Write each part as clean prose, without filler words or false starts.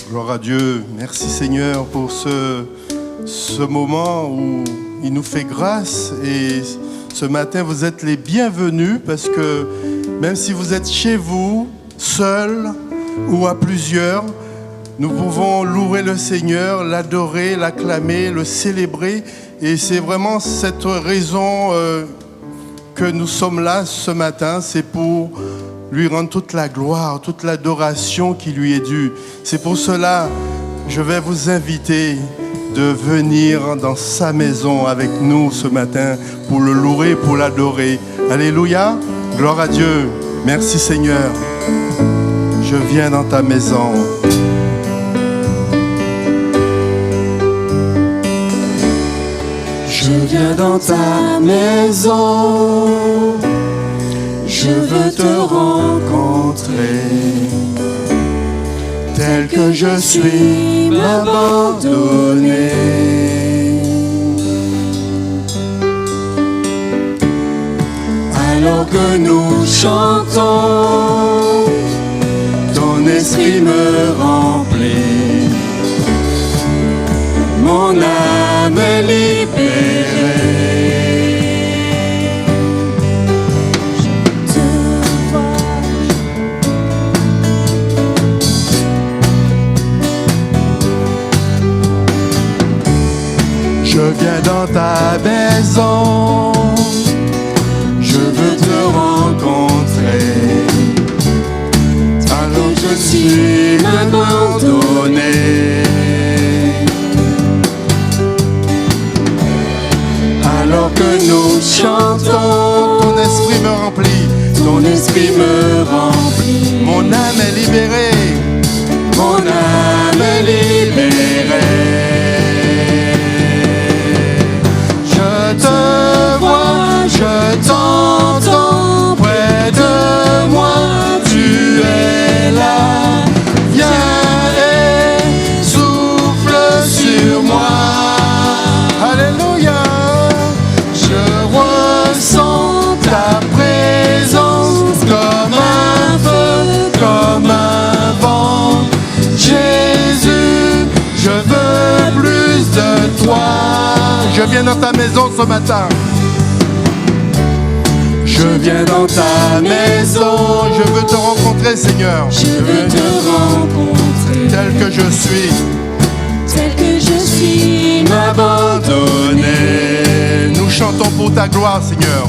Gloire à Dieu. Merci Seigneur pour ce moment où il nous fait grâce. Et ce matin, vous êtes les bienvenus parce que même si vous êtes chez vous, seul ou à plusieurs, nous pouvons louer le Seigneur, l'adorer, l'acclamer, le célébrer. Et c'est vraiment cette raison que nous sommes là ce matin, c'est pour lui rendre toute la gloire, toute l'adoration qui lui est due. C'est pour cela que je vais vous inviter de venir dans sa maison avec nous ce matin pour le louer, pour l'adorer. Alléluia, gloire à Dieu. Merci Seigneur. Je viens dans ta maison. Je viens dans ta maison. Je veux te rencontrer, tel que je suis, m'abandonner. Alors que nous chantons, ton esprit me remplit, mon âme est libérée. Je viens dans ta maison, je veux te rencontrer, alors je suis abandonné. Alors que nous chantons, Ton esprit me remplit, ton esprit me remplit, mon âme est libérée, mon âme est libérée. Je t'entends, près de moi, tu es là. Viens et souffle sur moi. alléluia. Je ressens ta présence comme un feu, comme un vent. Jésus, je veux plus de toi. Je viens dans ta maison ce matin. Je viens dans ta maison, Je veux te rencontrer, Seigneur, je veux te rencontrer, tel que je suis. tel que je suis, m'abandonner. Nous chantons pour ta gloire, Seigneur.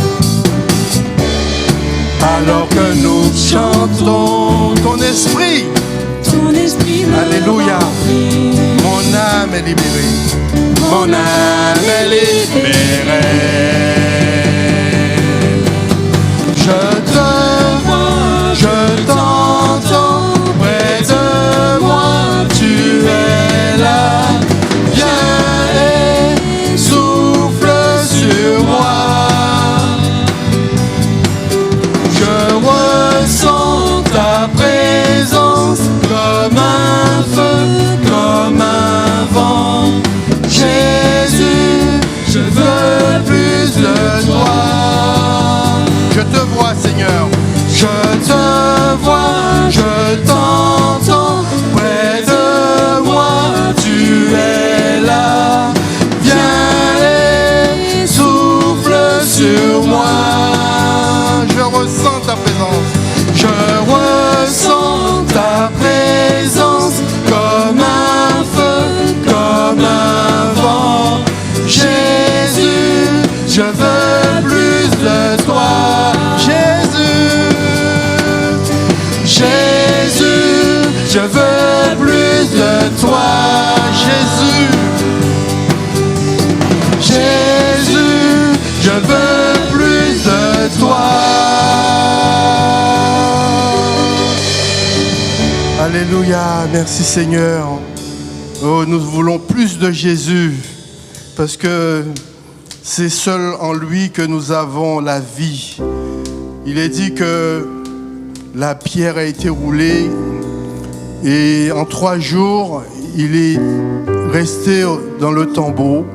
Alors que nous chantons, Ton esprit, ton esprit me alléluia. remplit, Mon âme est libérée. mon âme est libérée. Je te vois, je t'entends, près de moi, tu es là. Viens et souffle sur moi. Je ressens ta présence comme un feu, comme un vent. Jésus, je veux plus de toi. Je te vois, Seigneur. Je te vois, je t'entends, près de moi, tu es là. Viens et souffle sur moi. Je ressens ta présence. Je ressens ta présence comme un feu, comme un vent. Jésus, je veux plus de toi. Jésus, je veux plus de toi. Jésus, Jésus, je veux plus de toi. Alléluia. Merci, Seigneur. Oh, nous voulons plus de Jésus parce que c'est seul en lui que nous avons la vie. Il est dit que la pierre a été roulée et en 3 jours, il est resté dans le tombeau.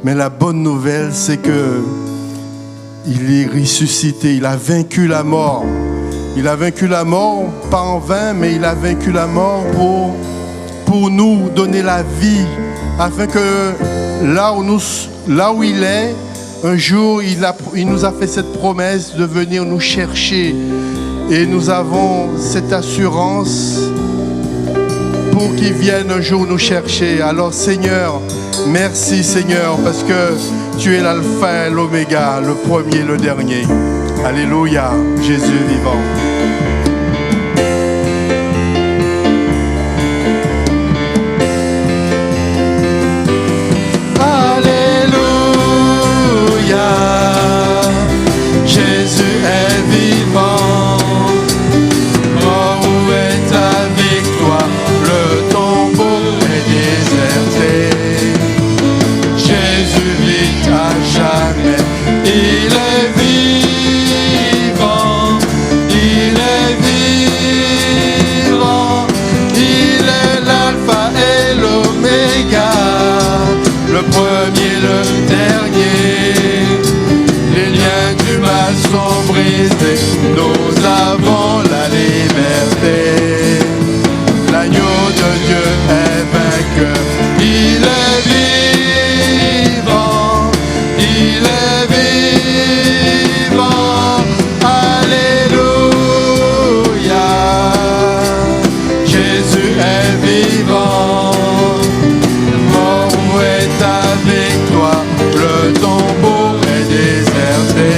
Mais la bonne nouvelle, c'est que il est ressuscité. Il a vaincu la mort. Il a vaincu la mort, pas en vain, mais il a vaincu la mort pour nous donner la vie, afin que là où il est, un jour, il nous a fait cette promesse de venir nous chercher. Et nous avons cette assurance pour qu'il vienne un jour nous chercher. Alors Seigneur, merci Seigneur, parce que tu es l'alpha et l'oméga, le premier et le dernier. Alléluia, Jésus vivant. Jésus est vivant. Oh, où est ta victoire? Le tombeau est déserté. Jésus vit à jamais. Il est vivant. Il est vivant. Il est l'alpha et l'oméga, le premier, le dernier. Les liens du mal sont brisés, nous avons la liberté. L'agneau de Dieu est vainqueur, il est vivant, il est vivant. Alléluia, Jésus est vivant. Oh, où est ta victoire? Le tombeau est déserté.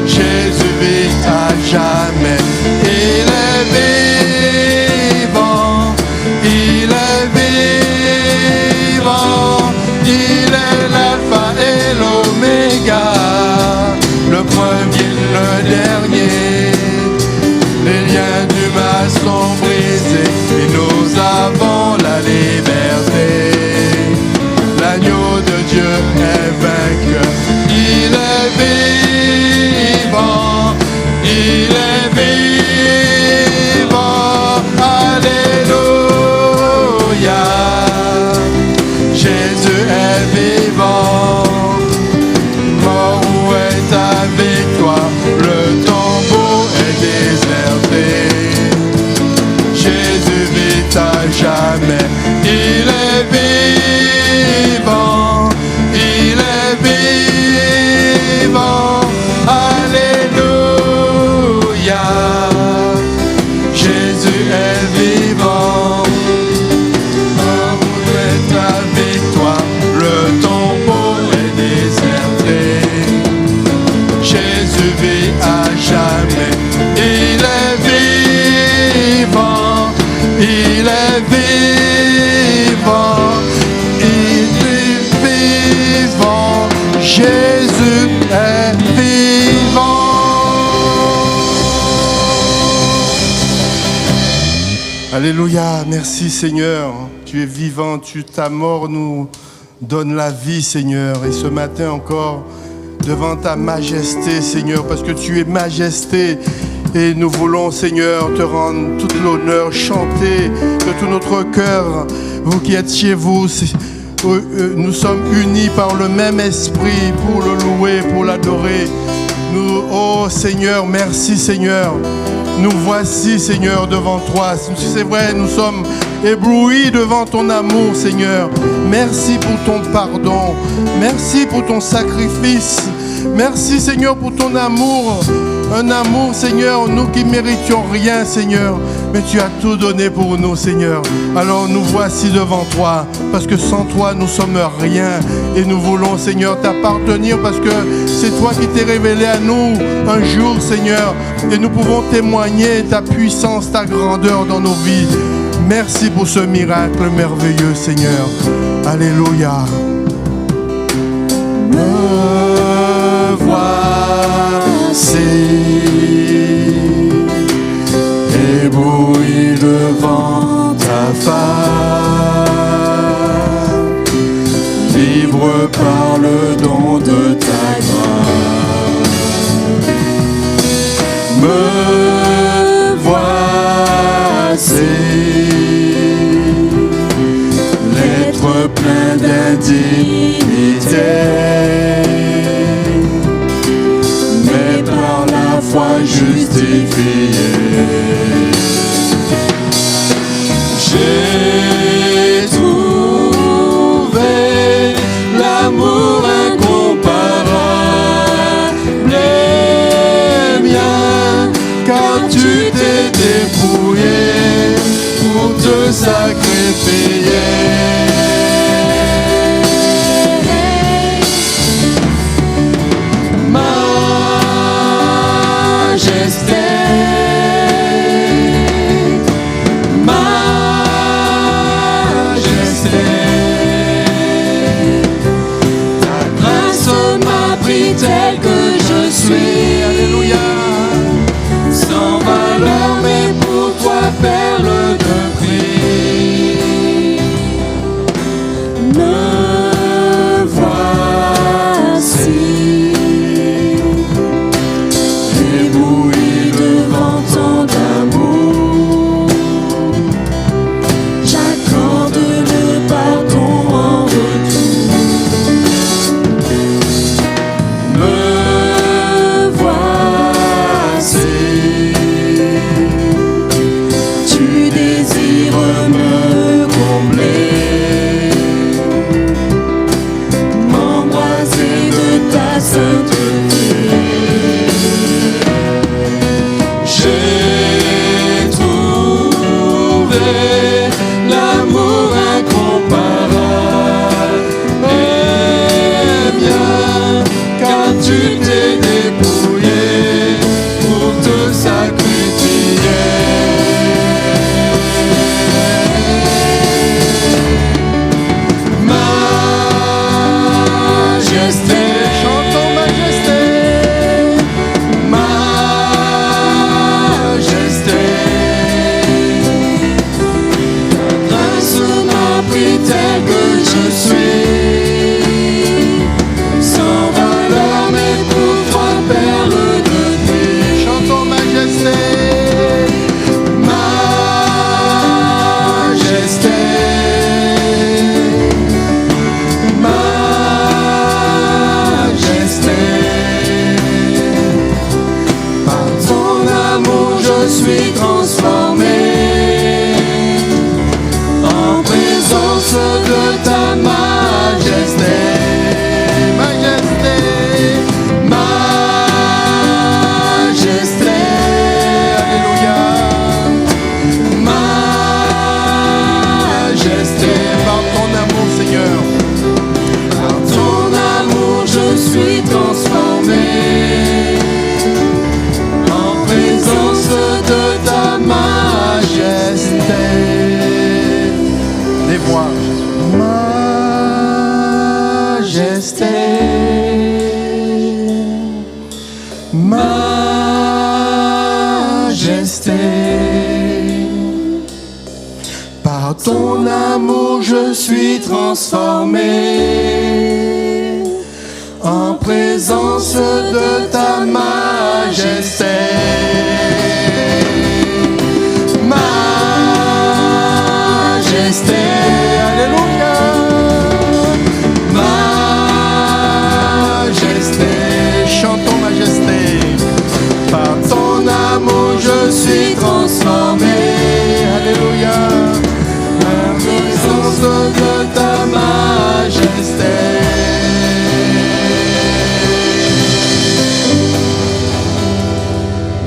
Jésus vit à jamais. Il est vivant. Il est vivant. Il est l'alpha et l'oméga, le premier, le dernier. Les liens du mal sont brisés et nous avons la liberté. L'agneau de Dieu est vainqueur. Il est vivant. Il est vivant. Alléluia. Jésus est vivant. Oh, où est ta victoire? Le tombeau est déserté. Jésus vit à jamais. Il est vivant. Il est vivant. Alléluia. Jésus est vivant. Oh, où est ta victoire? Le tombeau est déserté. Jésus vit à jamais. Il est vivant. Il est vivant. Il est vivant. Jésus est vivant. Alléluia, merci Seigneur. Tu es vivant, ta mort nous donne la vie Seigneur. Et ce matin encore, devant ta majesté Seigneur, parce que tu es majesté. Et nous voulons, Seigneur, te rendre tout l'honneur, chanter de tout notre cœur. Vous qui êtes chez vous, nous sommes unis par le même esprit pour le louer, pour l'adorer. Oh Seigneur, merci Seigneur. Nous voici, Seigneur, devant toi. C'est vrai, nous sommes éblouis devant ton amour, Seigneur. Merci pour ton pardon. Merci pour ton sacrifice. Merci, Seigneur, pour ton amour. Un amour, Seigneur, nous qui ne méritions rien, Seigneur. Mais tu as tout donné pour nous, Seigneur. Alors nous voici devant toi, parce que sans toi, nous sommes rien. Et nous voulons, Seigneur, t'appartenir, parce que c'est toi qui t'es révélé à nous un jour, Seigneur. Et nous pouvons témoigner ta puissance, ta grandeur dans nos vies. Merci pour ce miracle merveilleux, Seigneur. Alléluia. Me voici ébloui devant ta face, libre par le don de ta grâce. Me voici, l'être plein d'indignité, mais par la foi justifié. Tel que je suis, alléluia, sans valeur, mais pour toi, perle de prix. Me voici, ébloui devant tant d'amour. J'accorde le pardon en retour. J'ai trouvé l'amour incomparable et bien, car tu t'es dépouillé pour te sacrifier. Majesté, chantons majesté. Tel que je suis, sans valeur, mais pour toi, perle de prix. Chantons majesté, majesté, majesté. Par ton amour, je suis transformé. De ta majesté, majesté, majesté, alléluia, majesté, par ton amour, Seigneur, par ton amour, je suis transformé en présence de ta majesté. Les voix. Majesté, majesté, par ton amour je suis transformé en présence de ta majesté. Majesté, alléluia. Majesté, chantons majesté. Par ton amour je suis transformé. Alléluia. En présence de ta majesté.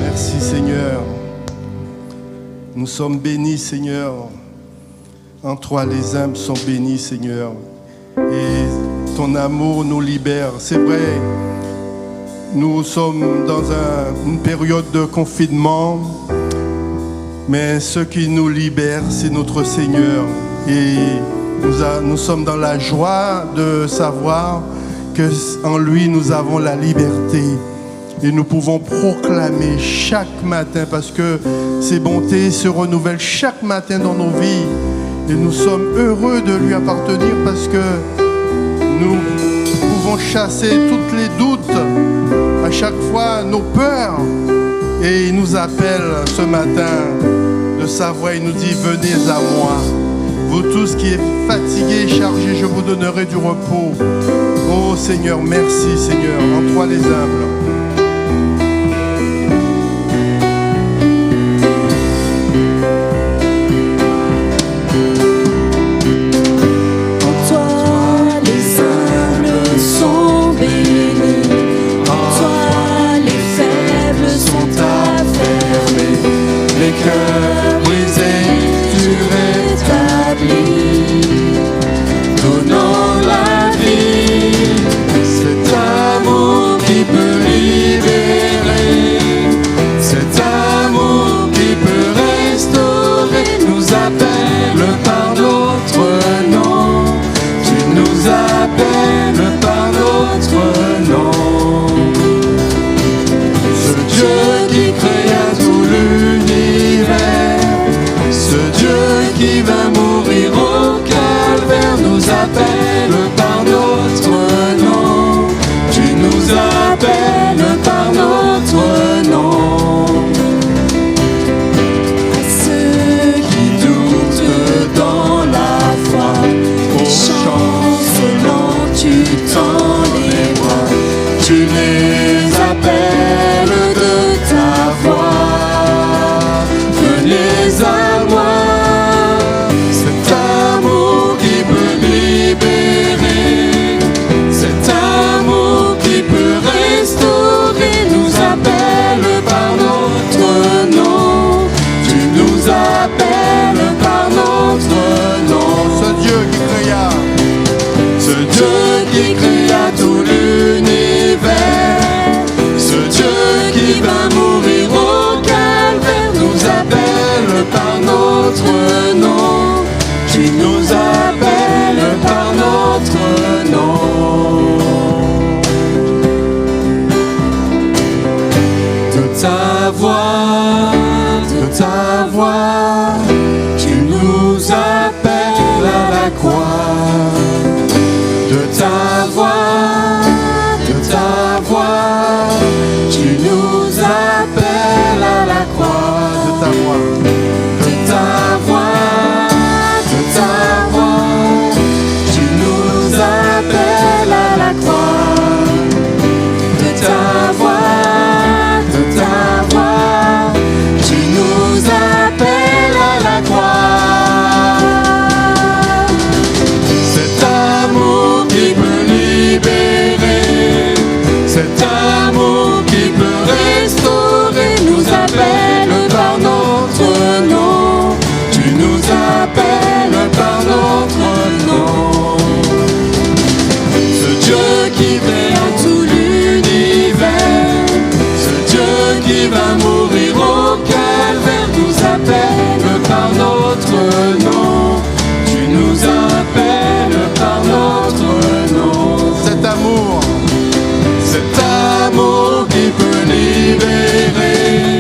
Merci Seigneur. Nous sommes bénis Seigneur. En toi, les âmes sont bénies, Seigneur. Et ton amour nous libère. C'est vrai, nous sommes dans une période de confinement, mais ce qui nous libère, c'est notre Seigneur. Et nous sommes dans la joie de savoir qu'en lui, nous avons la liberté. Et nous pouvons proclamer chaque matin, parce que ses bontés se renouvellent chaque matin dans nos vies. Et nous sommes heureux de lui appartenir parce que nous pouvons chasser tous les doutes, à chaque fois nos peurs. Et il nous appelle ce matin de sa voix, il nous dit « Venez à moi, vous tous qui êtes fatigués et chargés, je vous donnerai du repos. » Oh Seigneur, merci Seigneur, en toi les humbles. Les cœurs brisés, tu par notre nom. Tu nous appelles par notre nom. Ce Dieu qui créa tout l'univers, ce Dieu qui va mourir au calvaire, nous appelle par notre nom. Tu nous appelles par notre nom. À ceux qui doutent dans la foi, chancelant, tu tends les bras, Tu les appelles de ta voix. Venez à moi, cet amour qui peut libérer, cet amour qui peut restaurer, nous appelle par notre nom. Tu nous appelles par notre nom. Ce Dieu qui créa, Ce Dieu qui créa tout l'univers, ce Dieu qui va mourir au calvaire, nous appelle par notre nom. Tu nous appelles par notre nom. De ta voix, tu nous appelles à la croix. De ta voix, tu nous appelles à la croix. de ta voix. De ta voix, tu nous appelles à la croix. De ta voix, tu nous appelles à la croix. Cet amour qui peut libérer, cet amour qui peut restaurer, nous appelle par notre nom. Tu nous appelles par notre nom. Ce Dieu qui créa tout l'univers, ce Dieu qui va mourir au calvaire, nous appelle par notre nom. Tu nous appelles par notre nom. Cet amour, Cet amour qui peut libérer,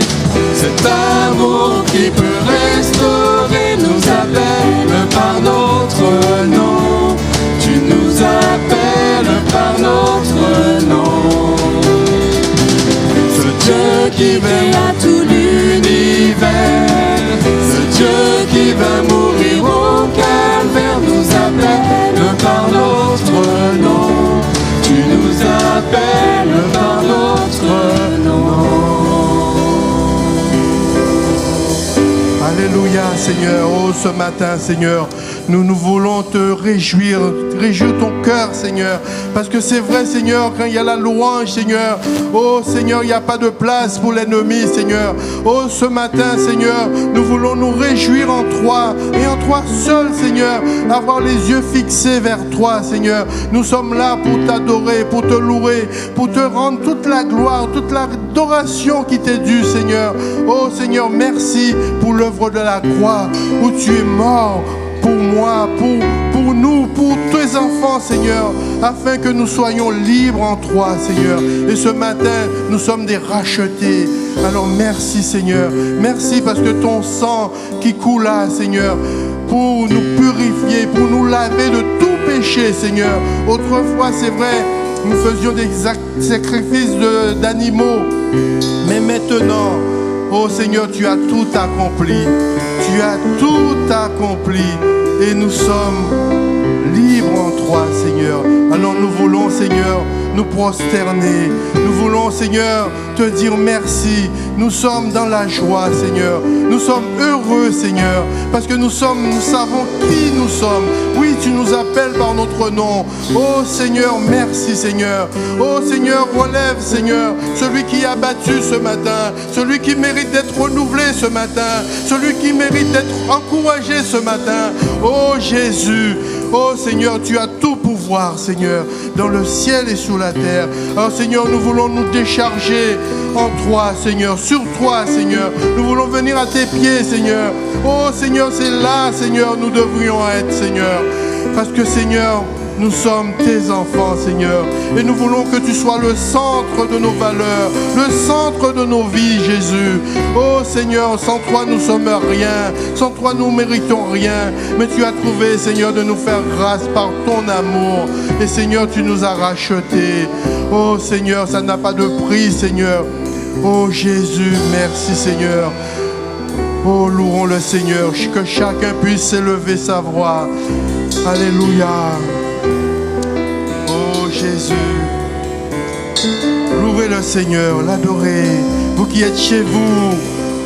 cet amour qui peut restaurer, nous appelle par notre nom. Tu nous appelles par notre nom. Ce Dieu qui créa tout l'univers, ce Dieu qui va mourir au calvaire, nous appelle par notre nom. Tu nous appelles par notre nom. alléluia Seigneur. Oh, ce matin Seigneur, nous voulons te réjouir ton cœur Seigneur, parce que c'est vrai Seigneur, quand il y a la louange Seigneur, oh Seigneur, il n'y a pas de place pour l'ennemi Seigneur. Oh, ce matin Seigneur, nous voulons nous réjouir en toi, et en toi seul Seigneur, avoir les yeux fixés vers toi Seigneur. Nous sommes là pour t'adorer, pour te louer, pour te rendre toute la gloire, toute l'adoration qui t'est due Seigneur. Oh Seigneur, merci pour l'œuvre de la croix, où tu es mort pour moi, pour nous, pour tes enfants, Seigneur, afin que nous soyons libres en toi, Seigneur. Et ce matin, nous sommes des rachetés. Alors merci, Seigneur. Merci parce que ton sang qui coula, Seigneur, pour nous purifier, pour nous laver de tout péché, Seigneur. Autrefois, c'est vrai, nous faisions des sacrifices d'animaux. Mais maintenant, oh Seigneur, tu as tout accompli. Tu as tout accompli. Et nous sommes libres en toi, Seigneur. Alors nous voulons, Seigneur, nous prosterner. Nous voulons, Seigneur, te dire merci. Nous sommes dans la joie, Seigneur. Nous sommes heureux, Seigneur, parce que nous savons qui nous sommes. Oui, tu nous appelles par notre nom. Oh Seigneur, merci Seigneur. Oh Seigneur, relève Seigneur celui qui a battu ce matin, celui qui mérite d'être renouvelé ce matin, celui qui mérite d'être encouragé ce matin. Oh Jésus, oh Seigneur, tu as tout pouvoir. pouvoir, Seigneur, dans le ciel et sous la terre. Alors, Seigneur, nous voulons nous décharger en toi, Seigneur, sur toi, Seigneur. Nous voulons venir à tes pieds, Seigneur. Oh, Seigneur, c'est là, Seigneur, nous devrions être, Seigneur. Parce que, Seigneur, nous sommes tes enfants, Seigneur. Et nous voulons que tu sois le centre de nos valeurs, le centre de nos vies, Jésus. Oh Seigneur, sans toi nous sommes rien. Sans toi nous méritons rien. Mais tu as trouvé, Seigneur, de nous faire grâce par ton amour. Et Seigneur, tu nous as rachetés. Oh Seigneur, ça n'a pas de prix, Seigneur. Oh Jésus, merci Seigneur. Oh, louons le Seigneur. Que chacun puisse s'élever sa voix. Alléluia. Jésus, louez le Seigneur, l'adorez, vous qui êtes chez vous,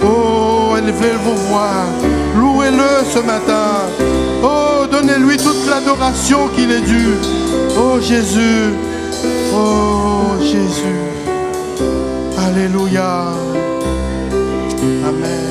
oh, élevez vos voix, louez-le ce matin, oh, donnez-lui toute l'adoration qu'il est due, oh Jésus, alléluia, amen.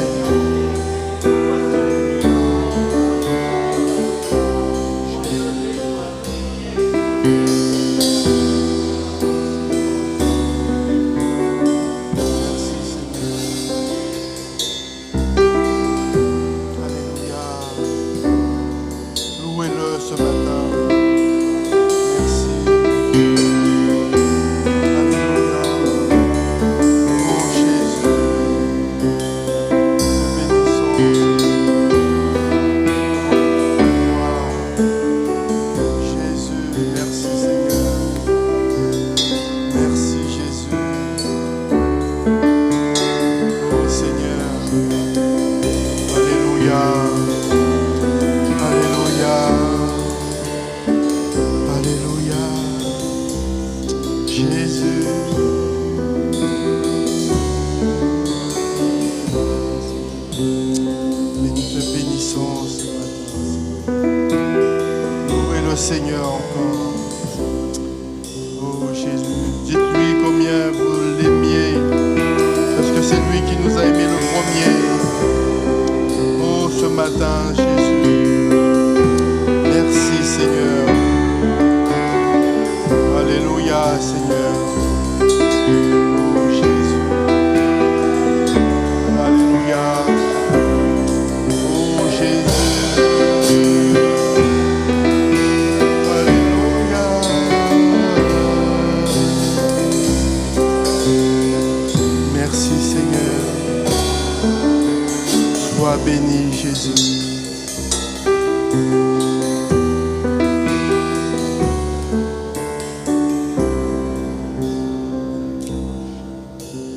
Béni Jésus.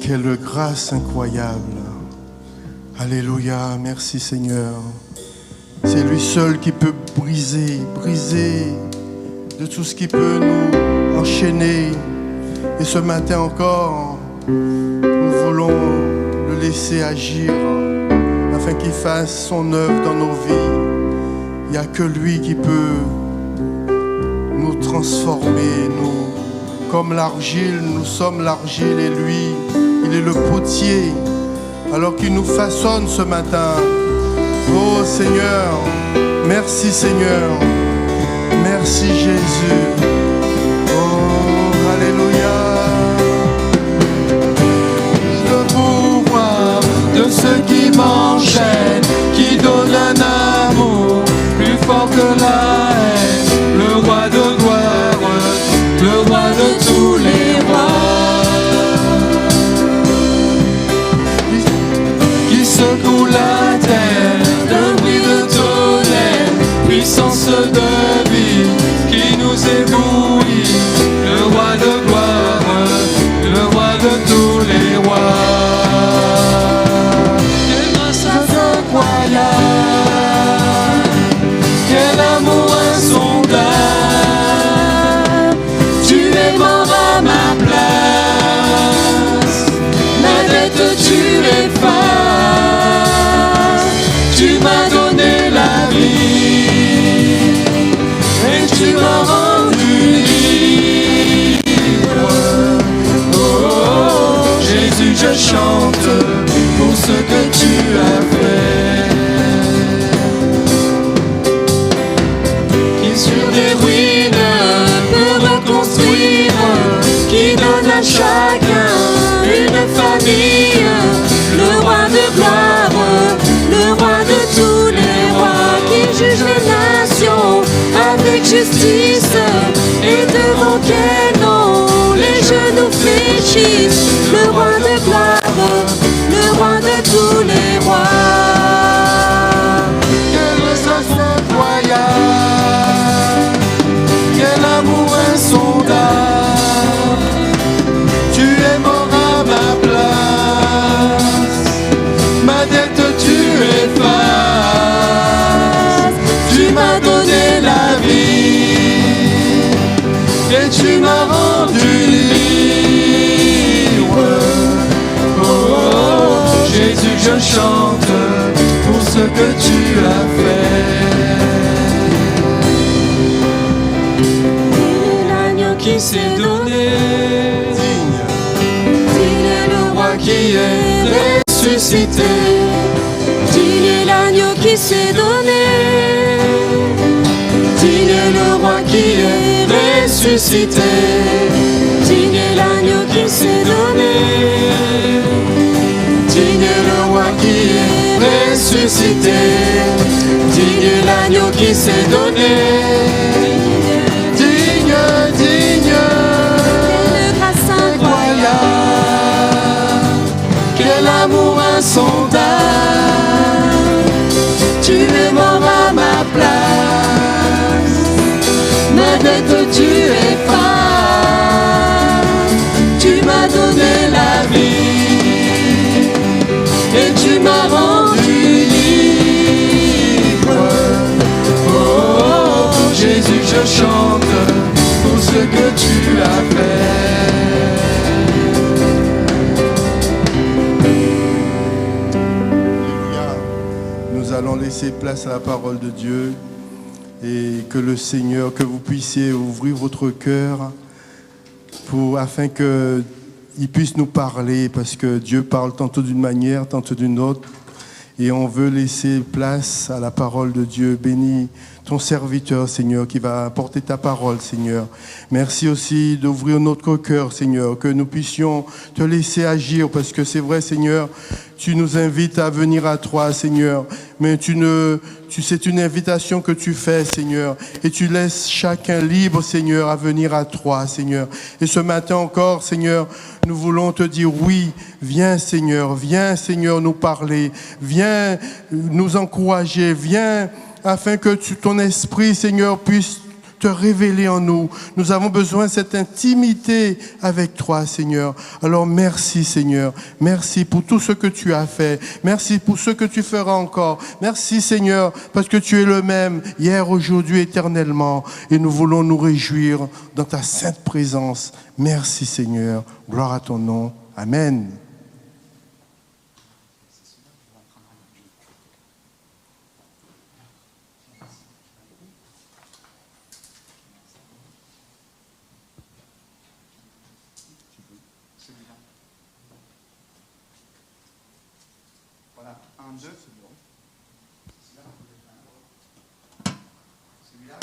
Quelle grâce incroyable. Alléluia, merci Seigneur. C'est lui seul qui peut briser de tout ce qui peut nous enchaîner. Et ce matin encore, nous voulons le laisser agir afin qu'il fasse son œuvre dans nos vies. Il n'y a que lui qui peut nous transformer. Nous, comme l'argile, nous sommes l'argile et lui, il est le potier. Alors qu'il nous façonne ce matin. Oh Seigneur, merci Seigneur, merci Jésus. Oh, alléluia. Le pouvoir de ceux qui m'enchaînent, qui donnent un amour plus fort que la haine. Le roi de gloire, le roi de tous les rois, qui secoue la terre d'un bruit de tonnerre, puissance de vie qui nous éblouit. Le roi de gloire, le roi de tous les rois. Quelle grâce incroyable, quel amour insondable. Tu es mort à ma place, ma dette tu l'effaces. Tu m'as donné la vie. juge les nations avec justice. Et devant quel nom les genoux fléchissent. Le roi de gloire, le roi de tous les rois. Quelle grâce incroyable, quel amour insondable. Tu es mort à ma place, ma dette tu effaces. Tu m'as donné la vie et tu m'as rendu libre. Oh, oh, oh, Jésus, je chante pour ce que tu as fait. L'agneau qui s'est donné, Digne est le roi qui est ressuscité. digne est l'agneau qui s'est donné, Digne est le roi qui est ressuscité. digne est l'agneau qui s'est donné, Digne est le roi qui est ressuscité. Digne est l'agneau qui s'est donné. Digne, digne, quelle grâce incroyable, incroyable. Quel amour insondable. Tu es mort à ma place, ma dette tu effaces. Tu m'as donné la vie et tu m'as rendu libre. Oh, oh, oh, Jésus, je chante pour ce que tu as fait. Alléluia. Nous allons laisser place à la parole de Dieu et que le Seigneur, que vous puissiez ouvrir votre cœur afin qu'il puisse nous parler, parce que Dieu parle tantôt d'une manière, tantôt d'une autre, et on veut laisser place à la parole de Dieu. Bénis ton serviteur, Seigneur, qui va apporter ta parole, Seigneur. Merci aussi d'ouvrir notre cœur, Seigneur, que nous puissions te laisser agir, parce que c'est vrai, Seigneur, tu nous invites à venir à toi, Seigneur, mais c'est une invitation que tu fais, Seigneur, et tu laisses chacun libre, Seigneur, à venir à toi, Seigneur. Et ce matin encore, Seigneur, nous voulons te dire oui, viens, Seigneur, nous parler, viens nous encourager, viens afin que ton esprit, Seigneur, puisse te révéler en nous. Nous avons besoin de cette intimité avec toi, Seigneur. Alors merci, Seigneur. Merci pour tout ce que tu as fait. Merci pour ce que tu feras encore. Merci, Seigneur, parce que tu es le même hier, aujourd'hui, éternellement. Et nous voulons nous réjouir dans ta sainte présence. Merci, Seigneur. Gloire à ton nom. Amen. Voilà, 1, 2. Celui-là,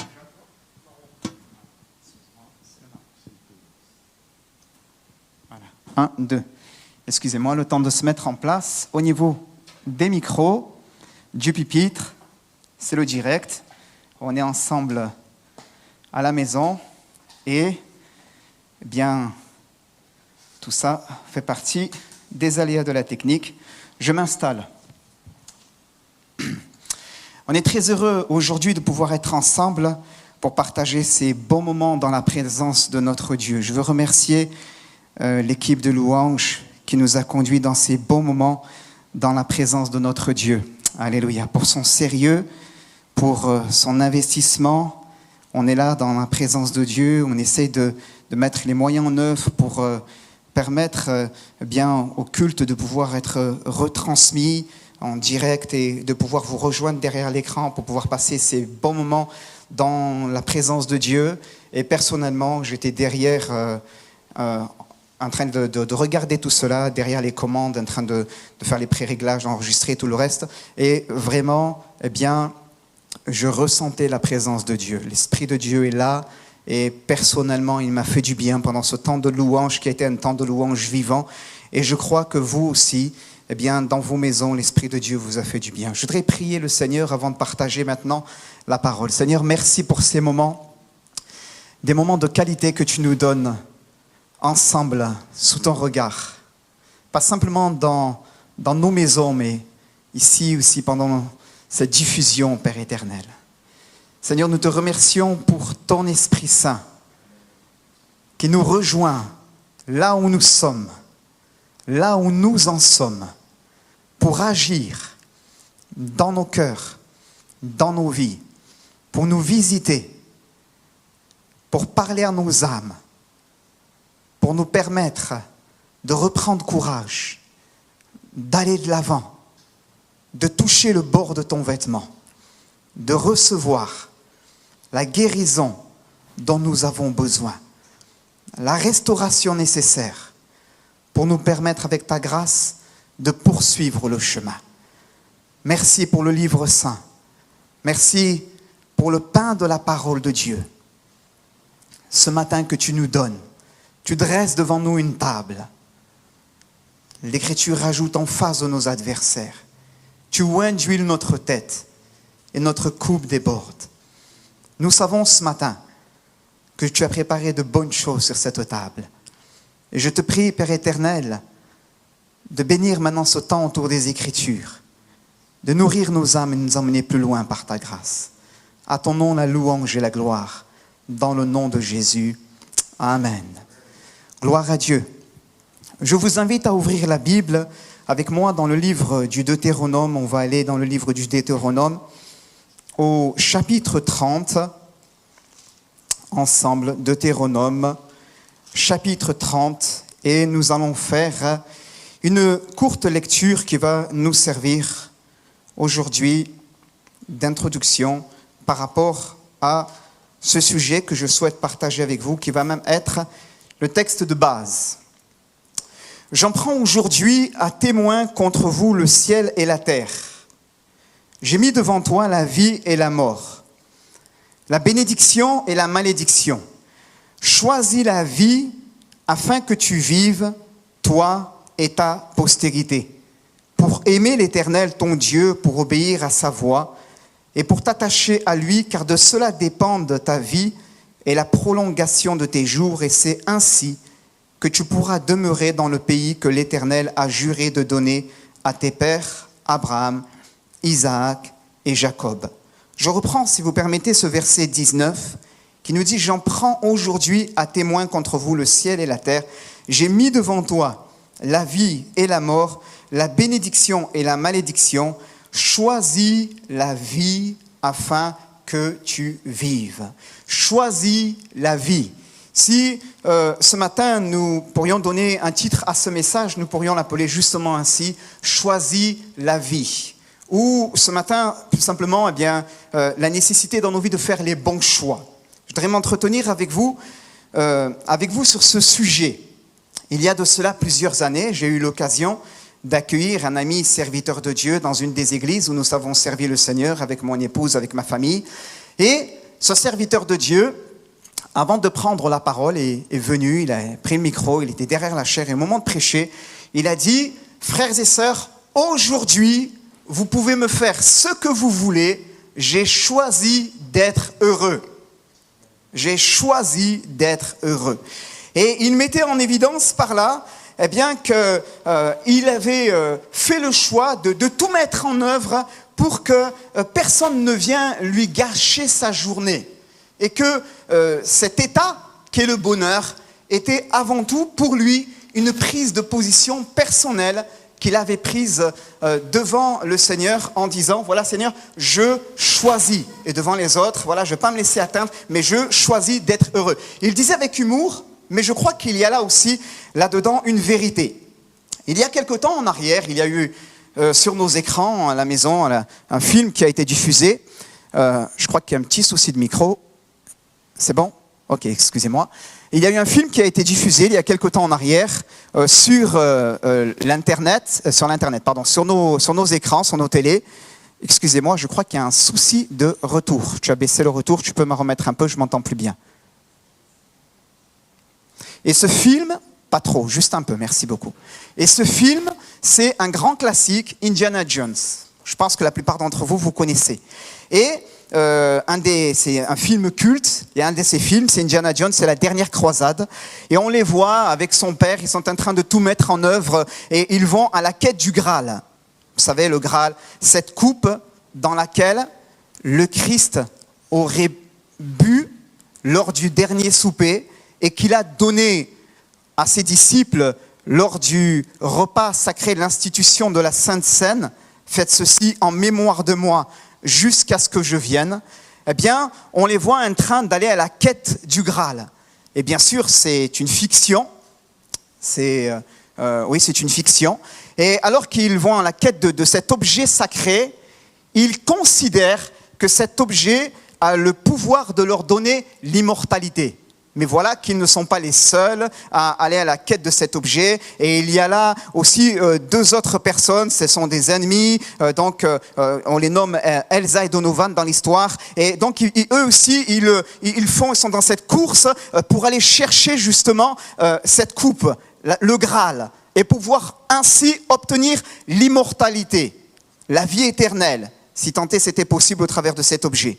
voilà, 1, 2. Excusez-moi, le temps de se mettre en place. Au niveau des micros, du pupitre, c'est le direct. On est ensemble à la maison et bien, tout ça fait partie des aléas de la technique. Je m'installe. On est très heureux aujourd'hui de pouvoir être ensemble pour partager ces bons moments dans la présence de notre Dieu. Je veux remercier l'équipe de louanges qui nous a conduits dans ces bons moments dans la présence de notre Dieu. Alléluia. Pour son sérieux, pour son investissement, on est là dans la présence de Dieu, on essaie de mettre les moyens en œuvre pour permettre bien au culte de pouvoir être retransmis en direct et de pouvoir vous rejoindre derrière l'écran pour pouvoir passer ces bons moments dans la présence de Dieu. Et personnellement, j'étais derrière en train de regarder tout cela, derrière les commandes, en train de faire les pré-réglages, d'enregistrer tout le reste. Et vraiment, eh bien, je ressentais la présence de Dieu. L'Esprit de Dieu est là. Et personnellement, il m'a fait du bien pendant ce temps de louange qui a été un temps de louange vivant. Et je crois que vous aussi, eh bien, dans vos maisons, l'Esprit de Dieu vous a fait du bien. Je voudrais prier le Seigneur avant de partager maintenant la parole. Seigneur, merci pour ces moments, des moments de qualité que tu nous donnes ensemble, sous ton regard. Pas simplement dans nos maisons, mais ici aussi pendant cette diffusion, Père éternel. Seigneur, nous te remercions pour ton Esprit Saint qui nous rejoint là où nous sommes, là où nous en sommes, pour agir dans nos cœurs, dans nos vies, pour nous visiter, pour parler à nos âmes, pour nous permettre de reprendre courage, d'aller de l'avant, de toucher le bord de ton vêtement, de recevoir la guérison dont nous avons besoin, la restauration nécessaire pour nous permettre avec ta grâce de poursuivre le chemin. Merci pour le livre saint. Merci pour le pain de la parole de Dieu. Ce matin que tu nous donnes, tu dresses devant nous une table. L'Écriture rajoute en face de nos adversaires. Tu oignes d'huile notre tête et notre coupe déborde. Nous savons ce matin que tu as préparé de bonnes choses sur cette table. Et je te prie, Père éternel, de bénir maintenant ce temps autour des Écritures, de nourrir nos âmes et nous emmener plus loin par ta grâce. À ton nom la louange et la gloire, dans le nom de Jésus. Amen. Gloire à Dieu. Je vous invite à ouvrir la Bible avec moi dans le livre du Deutéronome. On va aller dans le livre du Deutéronome au chapitre 30, ensemble, Deutéronome, chapitre 30, et nous allons faire une courte lecture qui va nous servir aujourd'hui d'introduction par rapport à ce sujet que je souhaite partager avec vous, qui va même être le texte de base. J'en prends aujourd'hui à témoin contre vous le ciel et la terre. J'ai mis devant toi la vie et la mort, la bénédiction et la malédiction. Choisis la vie afin que tu vives, toi et ta postérité, pour aimer l'Éternel ton Dieu, pour obéir à sa voix et pour t'attacher à lui, car de cela dépendent ta vie et la prolongation de tes jours, et c'est ainsi que tu pourras demeurer dans le pays que l'Éternel a juré de donner à tes pères, Abraham, Isaac et Jacob. Je reprends, si vous permettez, ce verset 19 qui nous dit « J'en prends aujourd'hui à témoin contre vous le ciel et la terre. J'ai mis devant toi la vie et la mort, la bénédiction et la malédiction. Choisis la vie afin que tu vives. » Choisis la vie. Si ce matin nous pourrions donner un titre à ce message, nous pourrions l'appeler justement ainsi « Choisis la vie ». Ou ce matin, tout simplement, eh bien, la nécessité dans nos vies de faire les bons choix. Je voudrais m'entretenir avec vous sur ce sujet. Il y a de cela plusieurs années, j'ai eu l'occasion d'accueillir un ami serviteur de Dieu dans une des églises où nous avons servi le Seigneur avec mon épouse, avec ma famille. Et ce serviteur de Dieu, avant de prendre la parole, est venu, il a pris le micro, il était derrière la chaire et au moment de prêcher, il a dit « Frères et sœurs, aujourd'hui, vous pouvez me faire ce que vous voulez, j'ai choisi d'être heureux. » J'ai choisi d'être heureux. Et il mettait en évidence par là, eh bien, qu'il avait fait le choix de tout mettre en œuvre pour que personne ne vienne lui gâcher sa journée. Et que cet état, qu'est le bonheur, était avant tout pour lui une prise de position personnelle qu'il avait prise devant le Seigneur en disant « Voilà Seigneur, je choisis. » Et devant les autres, voilà, je ne vais pas me laisser atteindre, mais je choisis d'être heureux. Il disait avec humour, mais je crois qu'il y a là aussi, là-dedans, une vérité. Il y a quelque temps en arrière, il y a eu sur nos écrans à la maison un film qui a été diffusé. Je crois qu'il y a un petit souci de micro. C'est bon ? Ok, excusez-moi. Il y a eu un film qui a été diffusé il y a quelque temps en arrière sur l'internet, sur nos écrans, sur nos télés. Excusez-moi, je crois qu'il y a un souci de retour. Tu as baissé le retour, tu peux me remettre un peu, je m'entends plus bien. Et ce film, pas trop, juste un peu, merci beaucoup. Et ce film, c'est un grand classique, Indiana Jones. Je pense que la plupart d'entre vous, vous connaissez. Et c'est un film culte, et un de ces films, c'est Indiana Jones, c'est la dernière croisade. Et on les voit avec son père, ils sont en train de tout mettre en œuvre, et ils vont à la quête du Graal. Vous savez, le Graal, cette coupe dans laquelle le Christ aurait bu lors du dernier souper, et qu'il a donné à ses disciples lors du repas sacré de l'institution de la Sainte Seine. Faites ceci en mémoire de moi jusqu'à ce que je vienne. Eh bien, on les voit en train d'aller à la quête du Graal. Et bien sûr, c'est une fiction. Oui, c'est une fiction. Et alors qu'ils vont à la quête de cet objet sacré, ils considèrent que cet objet a le pouvoir de leur donner l'immortalité. Mais voilà qu'ils ne sont pas les seuls à aller à la quête de cet objet. Et il y a là aussi deux autres personnes, ce sont des ennemis. On les nomme Elsa et Donovan dans l'histoire. Et donc eux aussi, ils sont dans cette course pour aller chercher justement cette coupe, le Graal, et pouvoir ainsi obtenir l'immortalité, la vie éternelle, si tant est c'était possible au travers de cet objet.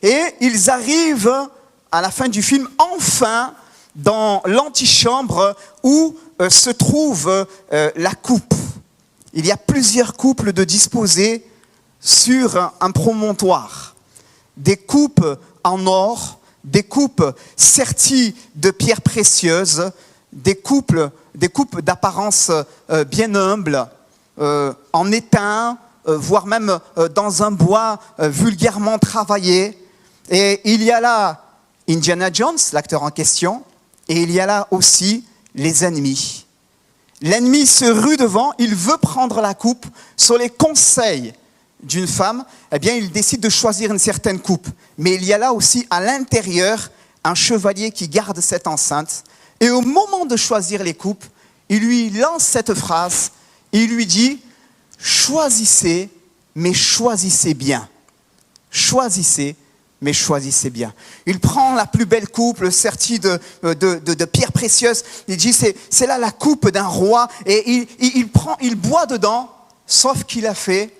Et ils arrivent à la fin du film, enfin, dans l'antichambre où se trouve la coupe. Il y a plusieurs coupes de disposées sur un promontoire. Des coupes en or, des coupes serties de pierres précieuses, des coupes d'apparence bien humble, en étain, voire même dans un bois vulgairement travaillé. Et il y a là Indiana Jones, l'acteur en question, et il y a là aussi les ennemis. L'ennemi se rue devant, il veut prendre la coupe. Sur les conseils d'une femme, eh bien, il décide de choisir une certaine coupe. Mais il y a là aussi à l'intérieur un chevalier qui garde cette enceinte. Et au moment de choisir les coupes, il lui lance cette phrase, il lui dit « Choisissez, mais choisissez bien. Choisissez, mais choisissez bien. » Il prend la plus belle coupe, sertie de pierres précieuses. Il dit, c'est là la coupe d'un roi. Et il boit dedans, sauf qu'il a fait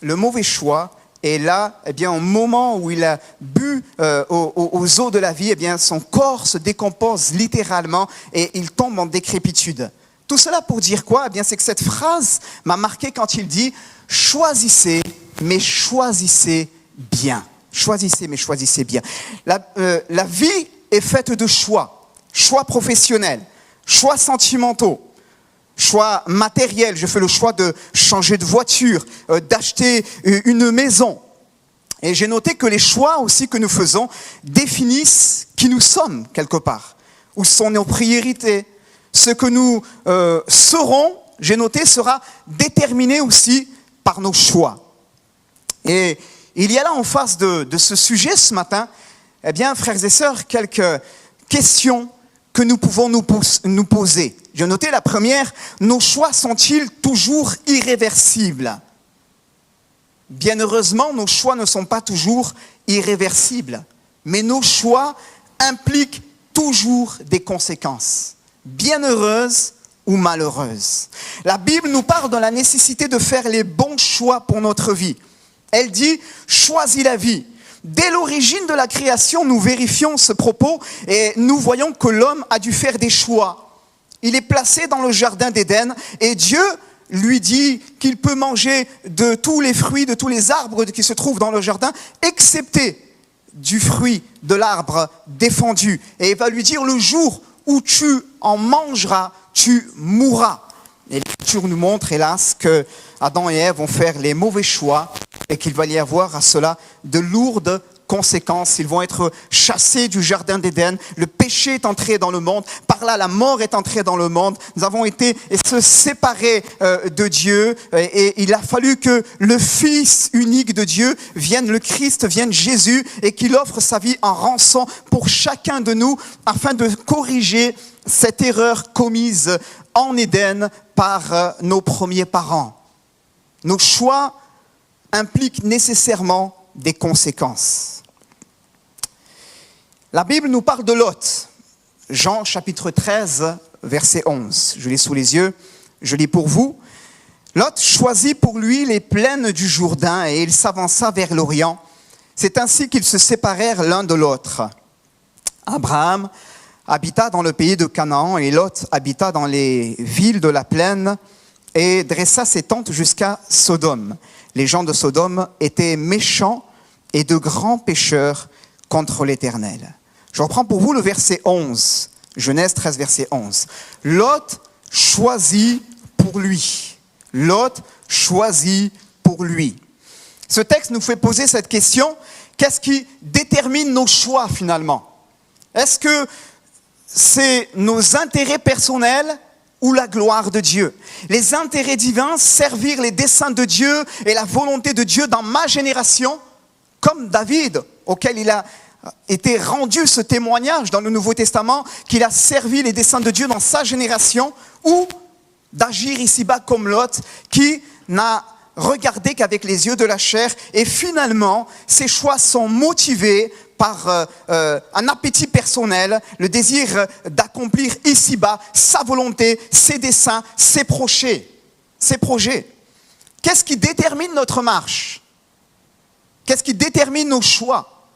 le mauvais choix. Et là, eh bien, au moment où il a bu aux eaux de la vie, eh bien, son corps se décompose littéralement et il tombe en décrépitude. Tout cela pour dire quoi ? Eh bien, c'est que cette phrase m'a marqué quand il dit « Choisissez, mais choisissez bien. » Choisissez, mais choisissez bien. La vie est faite de choix. Choix professionnels, choix sentimentaux, choix matériels. Je fais le choix de changer de voiture, d'acheter une maison. Et j'ai noté que les choix aussi que nous faisons définissent qui nous sommes quelque part. Où sont nos priorités. Ce que nous serons, j'ai noté, sera déterminé aussi par nos choix. Et il y a là en face de ce sujet ce matin, eh bien, frères et sœurs, quelques questions que nous pouvons nous poser. J'ai noté la première, nos choix sont-ils toujours irréversibles ? Bien heureusement, nos choix ne sont pas toujours irréversibles, mais nos choix impliquent toujours des conséquences, bien heureuses ou malheureuses. La Bible nous parle de la nécessité de faire les bons choix pour notre vie. Elle dit « choisis la vie ». Dès l'origine de la création, nous vérifions ce propos et nous voyons que l'homme a dû faire des choix. Il est placé dans le jardin d'Éden et Dieu lui dit qu'il peut manger de tous les fruits, de tous les arbres qui se trouvent dans le jardin, excepté du fruit de l'arbre défendu. Et il va lui dire « le jour où tu en mangeras, tu mourras ». Et l'Écriture nous montre, hélas, que Adam et Ève vont faire les mauvais choix et qu'il va y avoir à cela de lourdes conséquences. Ils vont être chassés du jardin d'Éden. Le péché est entré dans le monde. Par là, la mort est entrée dans le monde. Nous avons été se séparer de Dieu. Et il a fallu que le Fils unique de Dieu vienne, le Christ vienne, Jésus, et qu'il offre sa vie en rançon pour chacun de nous afin de corriger cette erreur commise en Éden par nos premiers parents. Nos choix impliquent nécessairement des conséquences. La Bible nous parle de Lot. Jean chapitre 13, verset 11. Je l'ai sous les yeux, je lis pour vous. Lot choisit pour lui les plaines du Jourdain et il s'avança vers l'Orient. C'est ainsi qu'ils se séparèrent l'un de l'autre. Abraham habita dans le pays de Canaan et Lot habita dans les villes de la plaine et dressa ses tentes jusqu'à Sodome. Les gens de Sodome étaient méchants et de grands pécheurs contre l'Éternel. Je reprends pour vous le verset 11, Genèse 13, verset 11. Lot choisit pour lui. Lot choisit pour lui. Ce texte nous fait poser cette question, qu'est-ce qui détermine nos choix finalement? Est-ce que c'est nos intérêts personnels ou la gloire de Dieu? Les intérêts divins, servir les desseins de Dieu et la volonté de Dieu dans ma génération, comme David, auquel il a été rendu ce témoignage dans le Nouveau Testament, qu'il a servi les desseins de Dieu dans sa génération, ou d'agir ici-bas comme Lot, qui n'a regardé qu'avec les yeux de la chair, et finalement, ses choix sont motivés par un appétit personnel, le désir d'accomplir ici-bas sa volonté, ses desseins, ses projets. Qu'est-ce qui détermine notre marche? Qu'est-ce qui détermine nos choix?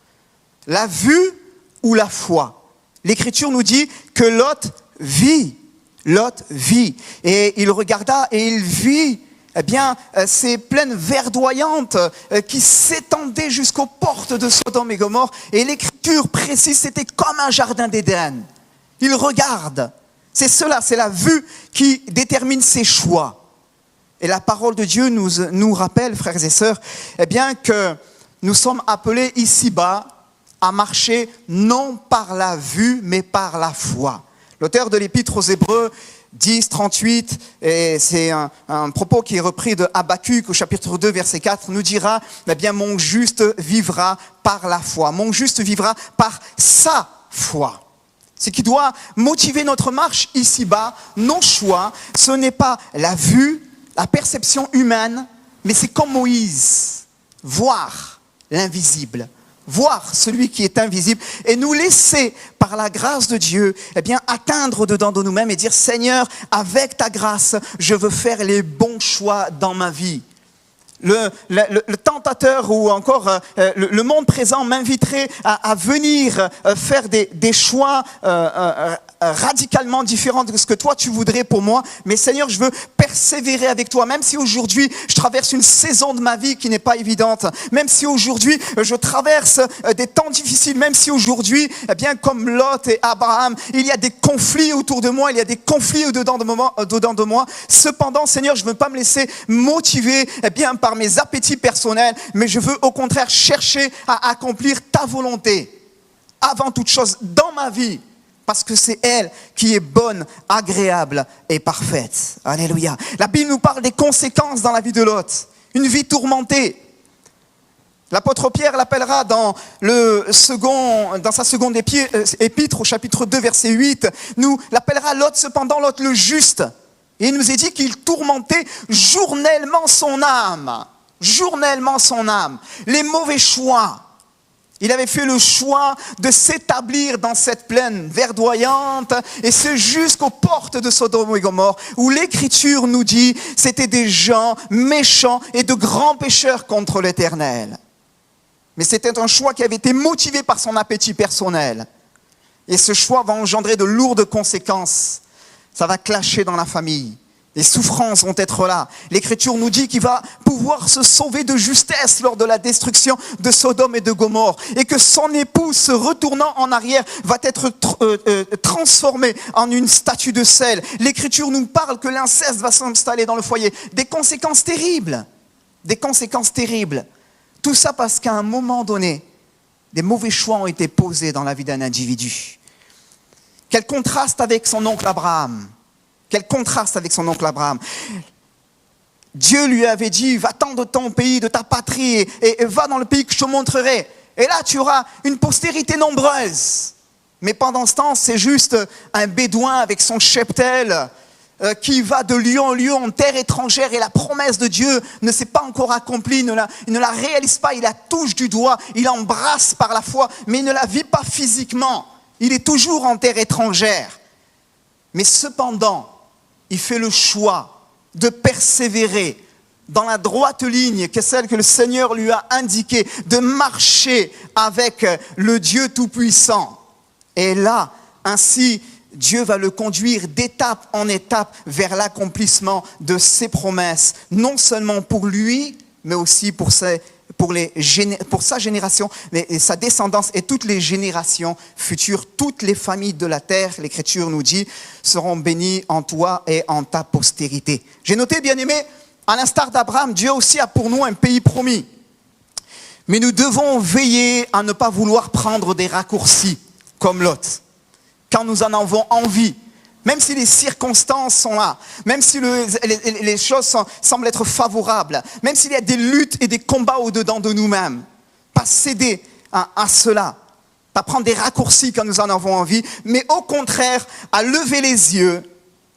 La vue ou la foi? L'Écriture nous dit que Lot vit. Lot vit. Et il regarda et il vit ces plaines verdoyantes qui s'étendaient jusqu'aux portes de Sodome et Gomorrhe. Et l'Écriture précise, c'était comme un jardin d'Éden. Il regarde. C'est cela, c'est la vue qui détermine ses choix. Et la parole de Dieu nous rappelle, frères et sœurs, que nous sommes appelés ici-bas à marcher non par la vue, mais par la foi. L'auteur de l'Épître aux Hébreux 10, 38, et c'est un propos qui est repris de Habakkuk au chapitre 2, verset 4, nous dira, mon juste vivra par la foi. Mon juste vivra par sa foi. Ce qui doit motiver notre marche ici-bas, nos choix, ce n'est pas la vue, la perception humaine, mais c'est comme Moïse, voir l'invisible. Voir celui qui est invisible et nous laisser par la grâce de Dieu atteindre dedans de nous-mêmes et dire Seigneur, avec ta grâce, je veux faire les bons choix dans ma vie. Le tentateur ou encore le monde présent m'inviterait à venir faire des choix radicalement différents de ce que toi tu voudrais pour moi. Mais Seigneur, je veux persévérer avec toi, même si aujourd'hui je traverse une saison de ma vie qui n'est pas évidente, même si aujourd'hui je traverse des temps difficiles, même si aujourd'hui, comme Lot et Abraham, il y a des conflits autour de moi, il y a des conflits dedans de moi. Cependant, Seigneur, je ne veux pas me laisser motiver par mes appétits personnels, mais je veux au contraire chercher à accomplir ta volonté avant toute chose dans ma vie. Parce que c'est elle qui est bonne, agréable et parfaite. Alléluia. La Bible nous parle des conséquences dans la vie de Lot. Une vie tourmentée. L'apôtre Pierre l'appellera dans sa seconde épître au chapitre 2, verset 8. Nous l'appellera Lot, cependant Lot le juste. Et il nous est dit qu'il tourmentait journellement son âme. Journellement son âme. Les mauvais choix. Il avait fait le choix de s'établir dans cette plaine verdoyante et c'est jusqu'aux portes de Sodome et Gomorrhe où l'Écriture nous dit c'était des gens méchants et de grands pécheurs contre l'Éternel. Mais c'était un choix qui avait été motivé par son appétit personnel. Et ce choix va engendrer de lourdes conséquences. Ça va clasher dans la famille. Les souffrances vont être là. L'Écriture nous dit qu'il va pouvoir se sauver de justesse lors de la destruction de Sodome et de Gomorrhe. Et que son épouse, se retournant en arrière, va être transformée en une statue de sel. L'Écriture nous parle que l'inceste va s'installer dans le foyer. Des conséquences terribles. Des conséquences terribles. Tout ça parce qu'à un moment donné, des mauvais choix ont été posés dans la vie d'un individu. Quel contraste avec son oncle Abraham. Quel contraste avec son oncle Abraham. Dieu lui avait dit, va-t'en de ton pays, de ta patrie, et va dans le pays que je te montrerai. Et là, tu auras une postérité nombreuse. Mais pendant ce temps, c'est juste un bédouin avec son cheptel qui va de lieu en lieu en terre étrangère. Et la promesse de Dieu ne s'est pas encore accomplie, il ne la réalise pas, il la touche du doigt, il l'embrasse par la foi, mais il ne la vit pas physiquement. Il est toujours en terre étrangère. Mais cependant, il fait le choix de persévérer dans la droite ligne que celle que le Seigneur lui a indiquée, de marcher avec le Dieu Tout-Puissant. Et là, ainsi, Dieu va le conduire d'étape en étape vers l'accomplissement de ses promesses, non seulement pour lui, mais aussi pour sa génération, et sa descendance et toutes les générations futures, toutes les familles de la terre, l'Écriture nous dit, seront bénies en toi et en ta postérité. J'ai noté, bien-aimés, à l'instar d'Abraham, Dieu aussi a pour nous un pays promis. Mais nous devons veiller à ne pas vouloir prendre des raccourcis comme Lot, quand nous en avons envie. Même si les circonstances sont là, même si les choses semblent être favorables, même s'il y a des luttes et des combats au-dedans de nous-mêmes, pas céder à cela, pas prendre des raccourcis quand nous en avons envie, mais au contraire, à lever les yeux,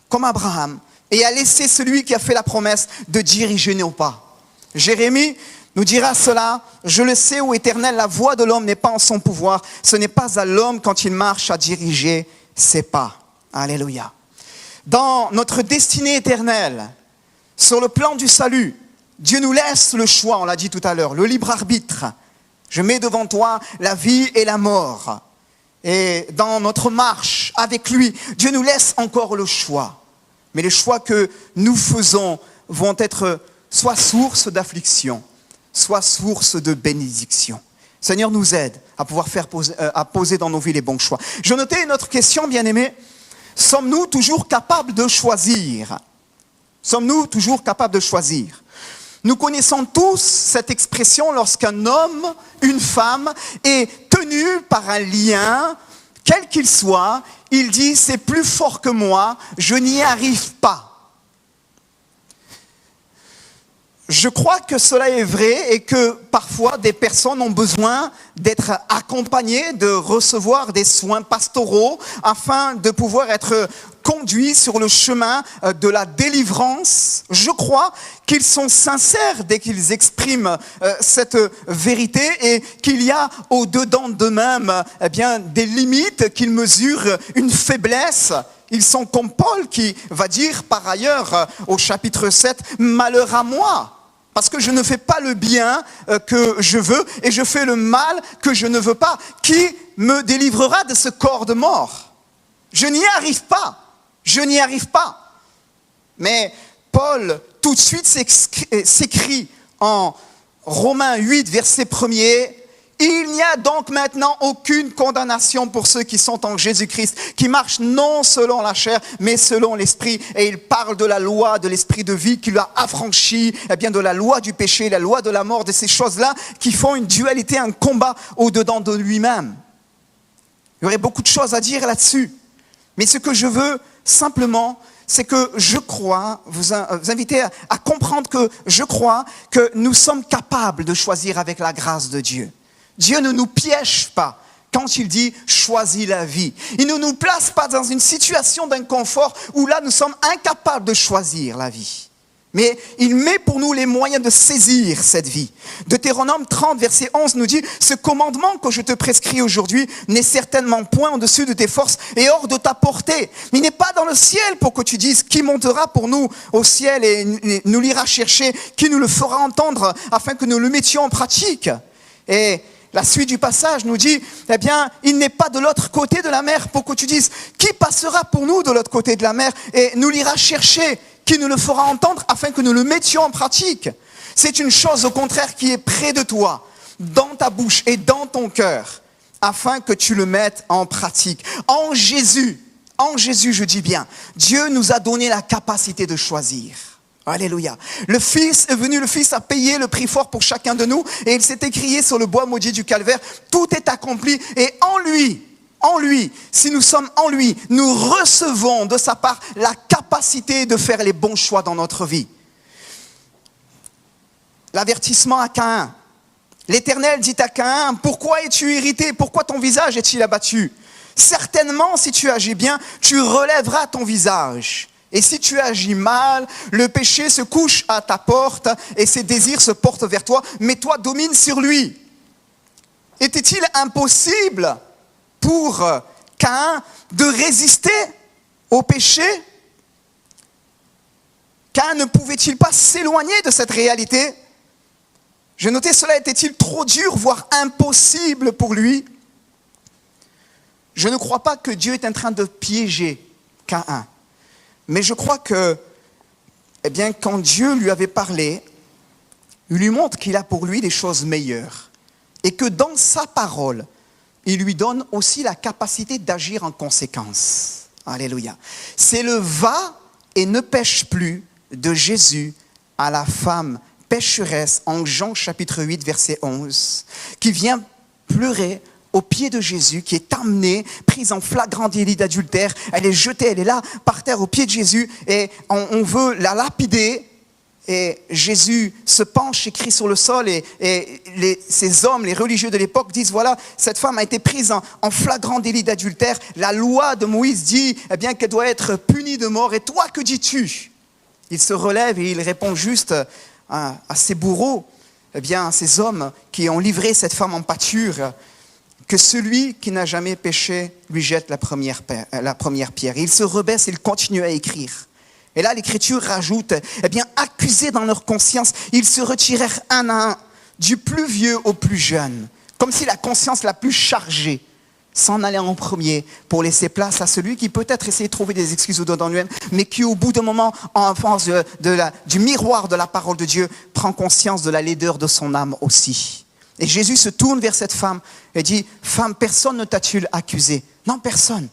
comme Abraham, et à laisser celui qui a fait la promesse de diriger nos pas. Jérémie nous dira cela, « Je le sais, ô Éternel, la voie de l'homme n'est pas en son pouvoir, ce n'est pas à l'homme quand il marche à diriger ses pas. » Alléluia. Dans notre destinée éternelle, sur le plan du salut, Dieu nous laisse le choix, on l'a dit tout à l'heure, le libre arbitre. Je mets devant toi la vie et la mort. Et dans notre marche avec lui, Dieu nous laisse encore le choix. Mais les choix que nous faisons vont être soit source d'affliction, soit source de bénédiction. Seigneur nous aide à pouvoir à poser dans nos vies les bons choix. Je notais une autre question, bien-aimés. Sommes-nous toujours capables de choisir? Sommes-nous toujours capables de choisir? Nous connaissons tous cette expression lorsqu'un homme, une femme est tenu par un lien, quel qu'il soit, il dit « c'est plus fort que moi, je n'y arrive pas ». Je crois que cela est vrai et que parfois des personnes ont besoin d'être accompagnées, de recevoir des soins pastoraux afin de pouvoir être conduits sur le chemin de la délivrance. Je crois qu'ils sont sincères dès qu'ils expriment cette vérité et qu'il y a au-dedans d'eux-mêmes des limites, qu'ils mesurent une faiblesse. Ils sont comme Paul qui va dire par ailleurs au chapitre 7, « Malheur à moi !» Parce que je ne fais pas le bien que je veux et je fais le mal que je ne veux pas. Qui me délivrera de ce corps de mort? Je n'y arrive pas. Je n'y arrive pas. Mais Paul, tout de suite, s'écrit en Romains 8, verset 1er, « Il n'y a donc maintenant aucune condamnation pour ceux qui sont en Jésus-Christ, qui marchent non selon la chair, mais selon l'esprit. » Et il parle de la loi, de l'esprit de vie qui l'a affranchi, de la loi du péché, la loi de la mort, de ces choses-là qui font une dualité, un combat au-dedans de lui-même. Il y aurait beaucoup de choses à dire là-dessus. Mais ce que je veux simplement, c'est que je crois, vous inviter à comprendre que je crois que nous sommes capables de choisir avec la grâce de Dieu. Dieu ne nous piège pas quand il dit « choisis la vie ». Il ne nous place pas dans une situation d'inconfort où là nous sommes incapables de choisir la vie. Mais il met pour nous les moyens de saisir cette vie. Deutéronome 30, verset 11 nous dit « Ce commandement que je te prescris aujourd'hui n'est certainement point au-dessus de tes forces et hors de ta portée. Il n'est pas dans le ciel pour que tu dises qui montera pour nous au ciel et nous l'ira chercher, qui nous le fera entendre afin que nous le mettions en pratique. » Et la suite du passage nous dit, il n'est pas de l'autre côté de la mer pour que tu dises, qui passera pour nous de l'autre côté de la mer et nous l'ira chercher, qui nous le fera entendre afin que nous le mettions en pratique. C'est une chose au contraire qui est près de toi, dans ta bouche et dans ton cœur, afin que tu le mettes en pratique. En Jésus, je dis bien, Dieu nous a donné la capacité de choisir. Alléluia. Le Fils est venu, le Fils a payé le prix fort pour chacun de nous et il s'est écrié sur le bois maudit du calvaire. Tout est accompli et en lui, si nous sommes en lui, nous recevons de sa part la capacité de faire les bons choix dans notre vie. L'avertissement à Caïn. L'Éternel dit à Caïn, pourquoi es-tu irrité? Pourquoi ton visage est-il abattu? Certainement, si tu agis bien, tu relèveras ton visage. Et si tu agis mal, le péché se couche à ta porte et ses désirs se portent vers toi, mais toi domine sur lui. Était-il impossible pour Caïn de résister au péché? Caïn ne pouvait-il pas s'éloigner de cette réalité? J'ai noté, cela était-il trop dur, voire impossible pour lui? Je ne crois pas que Dieu est en train de piéger Caïn. Mais je crois que, quand Dieu lui avait parlé, il lui montre qu'il a pour lui des choses meilleures. Et que dans sa parole, il lui donne aussi la capacité d'agir en conséquence. Alléluia. C'est le va et ne pêche plus de Jésus à la femme pécheresse en Jean chapitre 8 verset 11, qui vient pleurer au pied de Jésus, qui est amenée, prise en flagrant délit d'adultère. Elle est jetée, elle est là, par terre au pied de Jésus, et on veut la lapider. Et Jésus se penche et crie sur le sol, et ces hommes, les religieux de l'époque, disent, voilà, cette femme a été prise en flagrant délit d'adultère. La loi de Moïse dit qu'elle doit être punie de mort. Et toi, que dis-tu? Il se relève et il répond juste à ces bourreaux, à ces hommes qui ont livré cette femme en pâture, que celui qui n'a jamais péché lui jette la première pierre. Il se rebaisse et il continue à écrire. Et là, l'Écriture rajoute, accusés dans leur conscience, ils se retirèrent un à un, du plus vieux au plus jeune, comme si la conscience la plus chargée s'en allait en premier pour laisser place à celui qui peut-être essayait de trouver des excuses au dedans de lui-même, mais qui au bout d'un moment, en face du miroir de la parole de Dieu, prend conscience de la laideur de son âme aussi. Et Jésus se tourne vers cette femme et dit, femme, personne ne t'a-t-il accusé? Non, personne.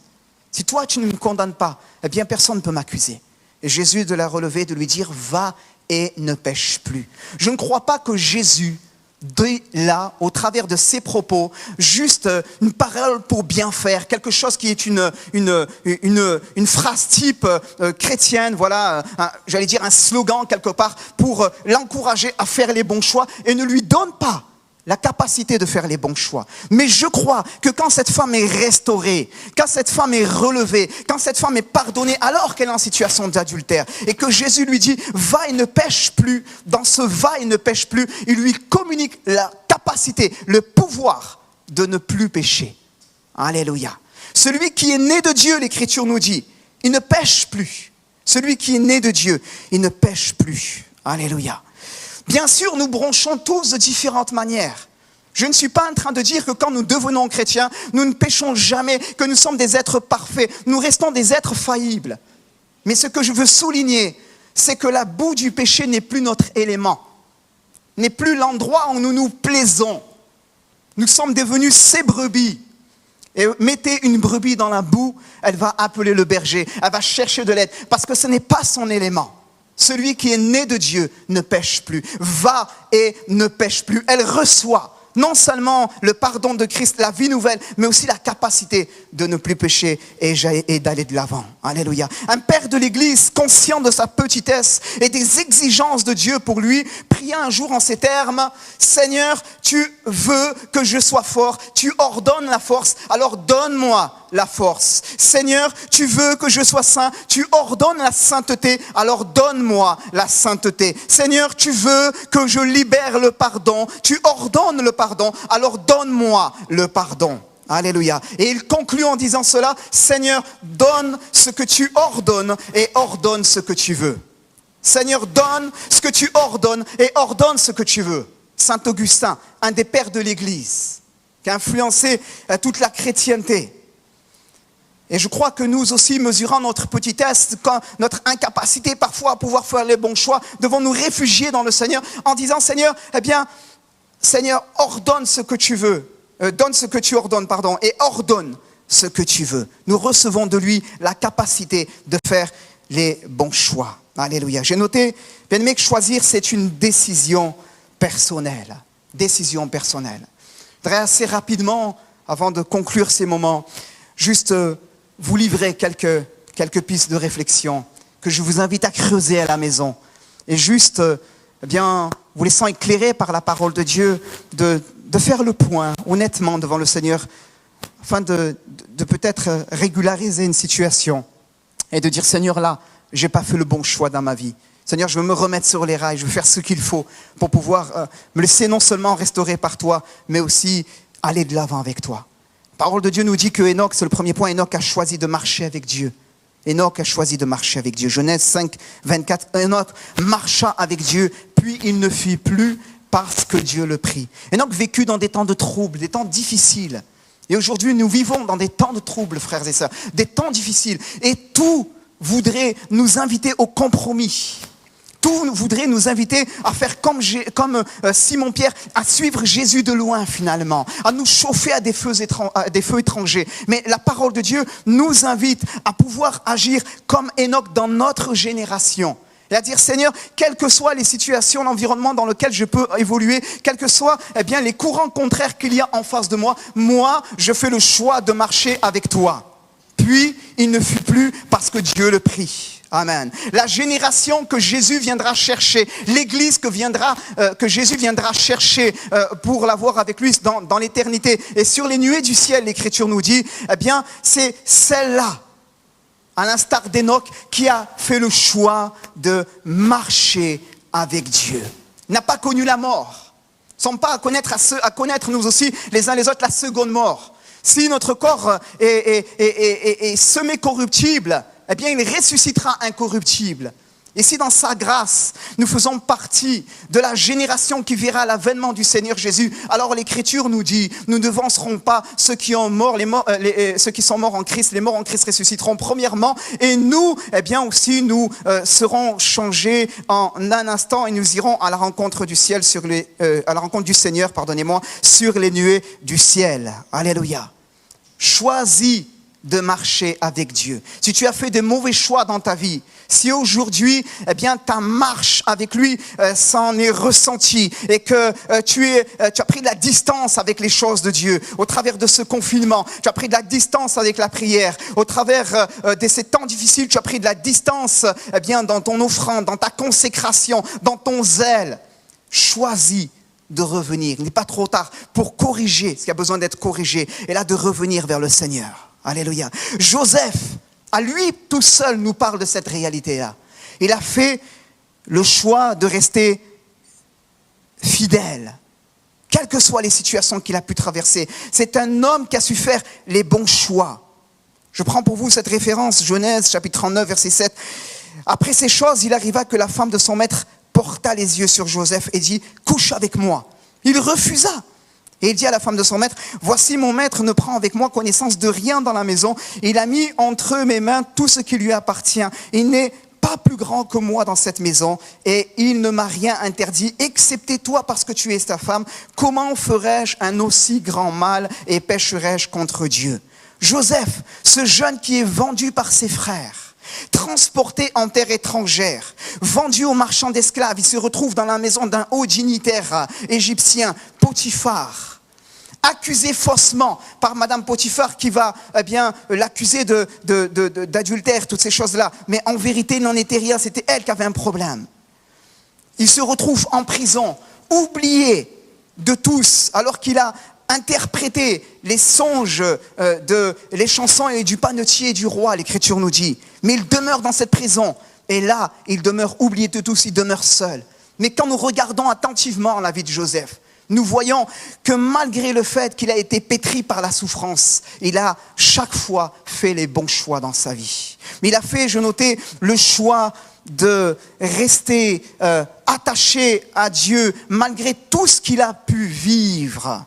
Si toi tu ne me condamnes pas, personne ne peut m'accuser. Et Jésus de la relever, de lui dire, va et ne pêche plus. Je ne crois pas que Jésus, dit là, au travers de ses propos, juste une parole pour bien faire, quelque chose qui est une phrase type chrétienne, voilà, j'allais dire un slogan quelque part, pour l'encourager à faire les bons choix, et ne lui donne pas la capacité de faire les bons choix. Mais je crois que quand cette femme est restaurée, quand cette femme est relevée, quand cette femme est pardonnée alors qu'elle est en situation d'adultère, et que Jésus lui dit « va et ne pêche plus », dans ce « va et ne pêche plus », il lui communique la capacité, le pouvoir de ne plus pécher. Alléluia. Celui qui est né de Dieu, l'Écriture nous dit, il ne pêche plus. Celui qui est né de Dieu, il ne pêche plus. Alléluia. Bien sûr, nous bronchons tous de différentes manières. Je ne suis pas en train de dire que quand nous devenons chrétiens, nous ne péchons jamais, que nous sommes des êtres parfaits. Nous restons des êtres faillibles. Mais ce que je veux souligner, c'est que la boue du péché n'est plus notre élément, n'est plus l'endroit où nous nous plaisons. Nous sommes devenus ces brebis. Et mettez une brebis dans la boue, elle va appeler le berger, elle va chercher de l'aide, parce que ce n'est pas son élément. Celui qui est né de Dieu ne pêche plus, va et ne pêche plus. Elle reçoit non seulement le pardon de Christ, la vie nouvelle, mais aussi la capacité de ne plus pécher et d'aller de l'avant. Alléluia. Un père de l'Église, conscient de sa petitesse et des exigences de Dieu pour lui, pria un jour en ces termes, « Seigneur, tu veux que je sois fort, tu ordonnes la force, alors donne-moi la force. Seigneur, tu veux que je sois saint, tu ordonnes la sainteté, alors donne-moi la sainteté. Seigneur, tu veux que je libère le pardon, tu ordonnes le pardon, alors donne-moi le pardon. » Alléluia. Et il conclut en disant cela, « Seigneur, donne ce que tu ordonnes et ordonne ce que tu veux. » Seigneur, donne ce que tu ordonnes et ordonne ce que tu veux. Saint Augustin, un des pères de l'Église, qui a influencé toute la chrétienté. Et je crois que nous aussi, mesurant notre petitesse, notre incapacité parfois à pouvoir faire les bons choix, devons nous réfugier dans le Seigneur en disant, Seigneur, Seigneur, ordonne ce que tu veux. Donne ce que tu ordonnes, et ordonne ce que tu veux. Nous recevons de lui la capacité de faire les bons choix. Alléluia. J'ai noté, bien aimé, que choisir, c'est une décision personnelle. Décision personnelle. Je voudrais assez rapidement, avant de conclure ces moments, juste vous livrer quelques pistes de réflexion que je vous invite à creuser à la maison. Et juste, vous laissant éclairer par la parole de Dieu, de faire le point honnêtement devant le Seigneur, afin de peut-être régulariser une situation et de dire, Seigneur, là, j'ai pas fait le bon choix dans ma vie. Seigneur, je veux me remettre sur les rails, je veux faire ce qu'il faut pour pouvoir me laisser non seulement restaurer par toi, mais aussi aller de l'avant avec toi. La parole de Dieu nous dit que Enoch, c'est le premier point, Enoch a choisi de marcher avec Dieu. Enoch a choisi de marcher avec Dieu. Genèse 5, 24, Enoch marcha avec Dieu, puis il ne fit plus parce que Dieu le prit. Enoch vécut dans des temps de troubles, des temps difficiles. Et aujourd'hui, nous vivons dans des temps de troubles, frères et sœurs, des temps difficiles. Et tout voudrait nous inviter au compromis. Tout voudrait nous inviter à faire comme Simon-Pierre, à suivre Jésus de loin finalement, à nous chauffer à des feux étrangers. Mais la parole de Dieu nous invite à pouvoir agir comme Enoch dans notre génération. Et à dire, Seigneur, quelles que soient les situations, l'environnement dans lequel je peux évoluer, quels que soient les courants contraires qu'il y a en face de moi, moi, je fais le choix de marcher avec toi. Puis, il ne fut plus parce que Dieu le prit. Amen. La génération que Jésus viendra chercher, l'église que Jésus viendra chercher pour l'avoir avec lui dans l'éternité. Et sur les nuées du ciel, l'Écriture nous dit, c'est celle-là, à l'instar d'Enoch, qui a fait le choix de marcher avec Dieu. Il n'a pas connu la mort. Nous ne sommes pas à connaître nous aussi, les uns les autres, la seconde mort. Si notre corps est semi-corruptible, il ressuscitera incorruptible. Et si dans sa grâce, nous faisons partie de la génération qui verra l'avènement du Seigneur Jésus, alors l'Écriture nous dit, nous ne devancerons pas ceux qui sont morts en Christ, les morts en Christ ressusciteront premièrement, et nous, aussi, nous serons changés en un instant et nous irons à la rencontre du ciel à la rencontre du Seigneur, sur les nuées du ciel. Alléluia. Choisis de marcher avec Dieu. Si tu as fait des mauvais choix dans ta vie, si aujourd'hui, ta marche avec lui s'en est ressentie et que tu as pris de la distance avec les choses de Dieu, au travers de ce confinement, tu as pris de la distance avec la prière, au travers de ces temps difficiles, tu as pris de la distance dans ton offrande, dans ta consécration, dans ton zèle, choisis de revenir. Il n'est pas trop tard pour corriger ce qui a besoin d'être corrigé et là de revenir vers le Seigneur. Alléluia. Joseph, à lui tout seul, nous parle de cette réalité-là. Il a fait le choix de rester fidèle, quelles que soient les situations qu'il a pu traverser. C'est un homme qui a su faire les bons choix. Je prends pour vous cette référence, Genèse, chapitre 39, verset 7. Après ces choses, il arriva que la femme de son maître porta les yeux sur Joseph et dit « Couche avec moi ». Il refusa. Et il dit à la femme de son maître, « Voici mon maître ne prend avec moi connaissance de rien dans la maison. Il a mis entre mes mains tout ce qui lui appartient. Il n'est pas plus grand que moi dans cette maison et il ne m'a rien interdit, excepté toi parce que tu es sa femme. Comment ferais-je un aussi grand mal et pécherais-je contre Dieu ?» Joseph, ce jeune qui est vendu par ses frères, transporté en terre étrangère, vendu aux marchands d'esclaves, il se retrouve dans la maison d'un haut dignitaire égyptien, Potiphar. Accusé faussement par Madame Potiphar qui va l'accuser d'adultère, toutes ces choses-là. Mais en vérité, il n'en était rien, c'était elle qui avait un problème. Il se retrouve en prison, oublié de tous, alors qu'il a interprété les songes les chansons et du panetier du roi, l'Écriture nous dit. Mais il demeure dans cette prison. Et là, il demeure oublié de tous, il demeure seul. Mais quand nous regardons attentivement la vie de Joseph, nous voyons que malgré le fait qu'il a été pétri par la souffrance, il a chaque fois fait les bons choix dans sa vie. Mais il a fait, je notais, le choix de rester attaché à Dieu malgré tout ce qu'il a pu vivre.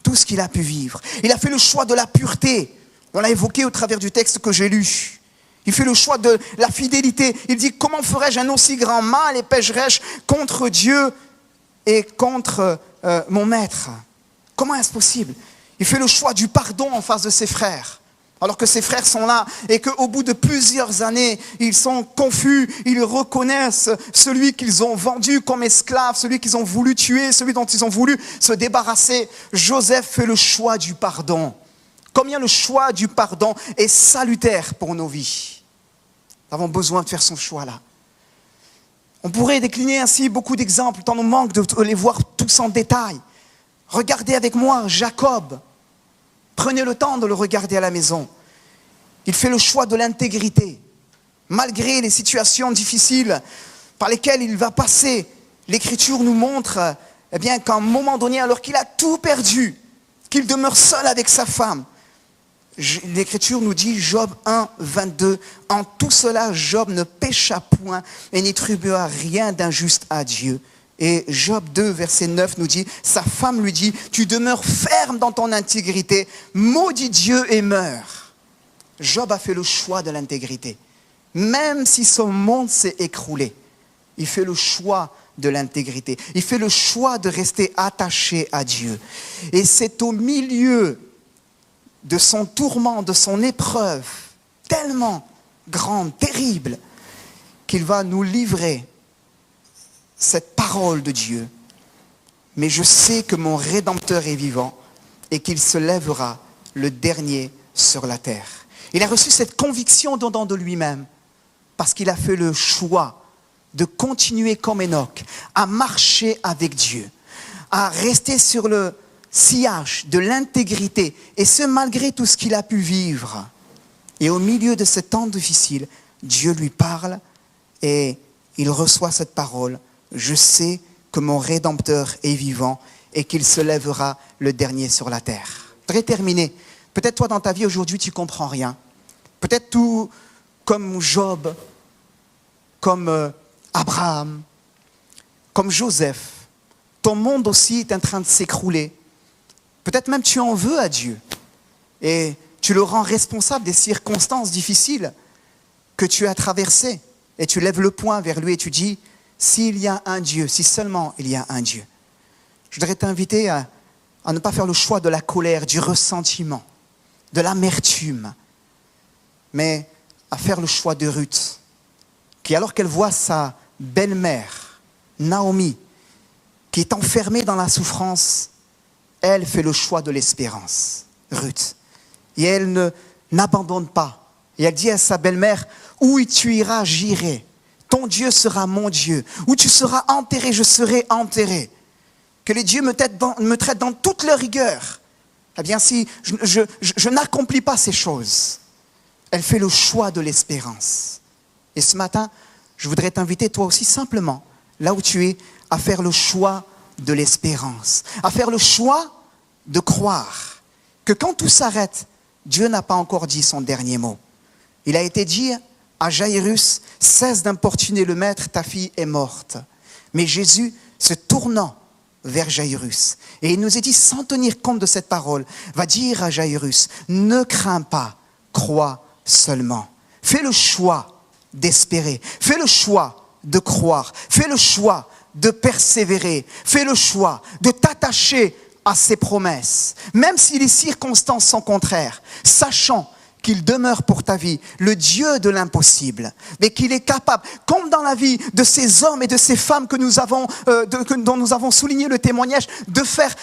Tout ce qu'il a pu vivre. Il a fait le choix de la pureté. On l'a évoqué au travers du texte que j'ai lu. Il fait le choix de la fidélité. Il dit, comment ferais-je un aussi grand mal et pécherais-je contre Dieu et contre mon maître? Comment est-ce possible? Il fait le choix du pardon en face de ses frères. Alors que ses frères sont là et qu'au bout de plusieurs années, ils sont confus, ils reconnaissent celui qu'ils ont vendu comme esclave, celui qu'ils ont voulu tuer, celui dont ils ont voulu se débarrasser. Joseph fait le choix du pardon. Combien le choix du pardon est salutaire pour nos vies. Nous avons besoin de faire son choix là. On pourrait décliner ainsi beaucoup d'exemples, tant nous manque de les voir tous en détail. Regardez avec moi Jacob. Prenez le temps de le regarder à la maison. Il fait le choix de l'intégrité. Malgré les situations difficiles par lesquelles il va passer, l'Écriture nous montre qu'à un moment donné, alors qu'il a tout perdu, qu'il demeure seul avec sa femme, L'Écriture nous dit, Job 1, 22, « En tout cela, Job ne pécha point et n'attribua rien d'injuste à Dieu. » Et Job 2, verset 9 nous dit, sa femme lui dit, « Tu demeures ferme dans ton intégrité, maudis Dieu et meurs. » Job a fait le choix de l'intégrité. Même si son monde s'est écroulé, il fait le choix de l'intégrité. Il fait le choix de rester attaché à Dieu. Et c'est au milieu de son tourment, de son épreuve, tellement grande, terrible, qu'il va nous livrer cette parole de Dieu. Mais je sais que mon Rédempteur est vivant et qu'il se lèvera le dernier sur la terre. Il a reçu cette conviction dedans de lui-même parce qu'il a fait le choix de continuer comme Enoch, à marcher avec Dieu, à rester sur le sillage de l'intégrité, et ce malgré tout ce qu'il a pu vivre. Et au milieu de ce temps difficile, Dieu lui parle et il reçoit cette parole. Je sais que mon Rédempteur est vivant et qu'il se lèvera le dernier sur la terre. Je voudrais terminer. Peut-être toi dans ta vie aujourd'hui tu ne comprends rien. Peut-être tout comme Job, comme Abraham, comme Joseph. Ton monde aussi est en train de s'écrouler. Peut-être même tu en veux à Dieu et tu le rends responsable des circonstances difficiles que tu as traversées. Et tu lèves le poing vers lui et tu dis, s'il y a un Dieu, si seulement il y a un Dieu. Je voudrais t'inviter à ne pas faire le choix de la colère, du ressentiment, de l'amertume, mais à faire le choix de Ruth, qui alors qu'elle voit sa belle-mère, Naomi, qui est enfermée dans la souffrance, elle fait le choix de l'espérance, Ruth. Et elle n'abandonne pas. Et elle dit à sa belle-mère, où tu iras, j'irai. Ton Dieu sera mon Dieu. Où tu seras enterré, je serai enterré. Que les dieux me traitent dans toute leur rigueur. Eh bien, si je n'accomplis pas ces choses, elle fait le choix de l'espérance. Et ce matin, je voudrais t'inviter toi aussi simplement, là où tu es, à faire le choix de l'espérance, à faire le choix de croire que quand tout s'arrête, Dieu n'a pas encore dit son dernier mot. Il a été dit à Jairus, cesse d'importuner le maître, ta fille est morte. Mais Jésus, se tournant vers Jairus, et il nous est dit, sans tenir compte de cette parole, va dire à Jairus, ne crains pas, crois seulement. Fais le choix d'espérer, fais le choix de croire, fais le choix de persévérer, fais le choix de t'attacher à ses promesses, même si les circonstances sont contraires, sachant qu'il demeure pour ta vie le Dieu de l'impossible, mais qu'il est capable, comme dans la vie de ces hommes et de ces femmes que nous avons, dont nous avons souligné le témoignage, de faire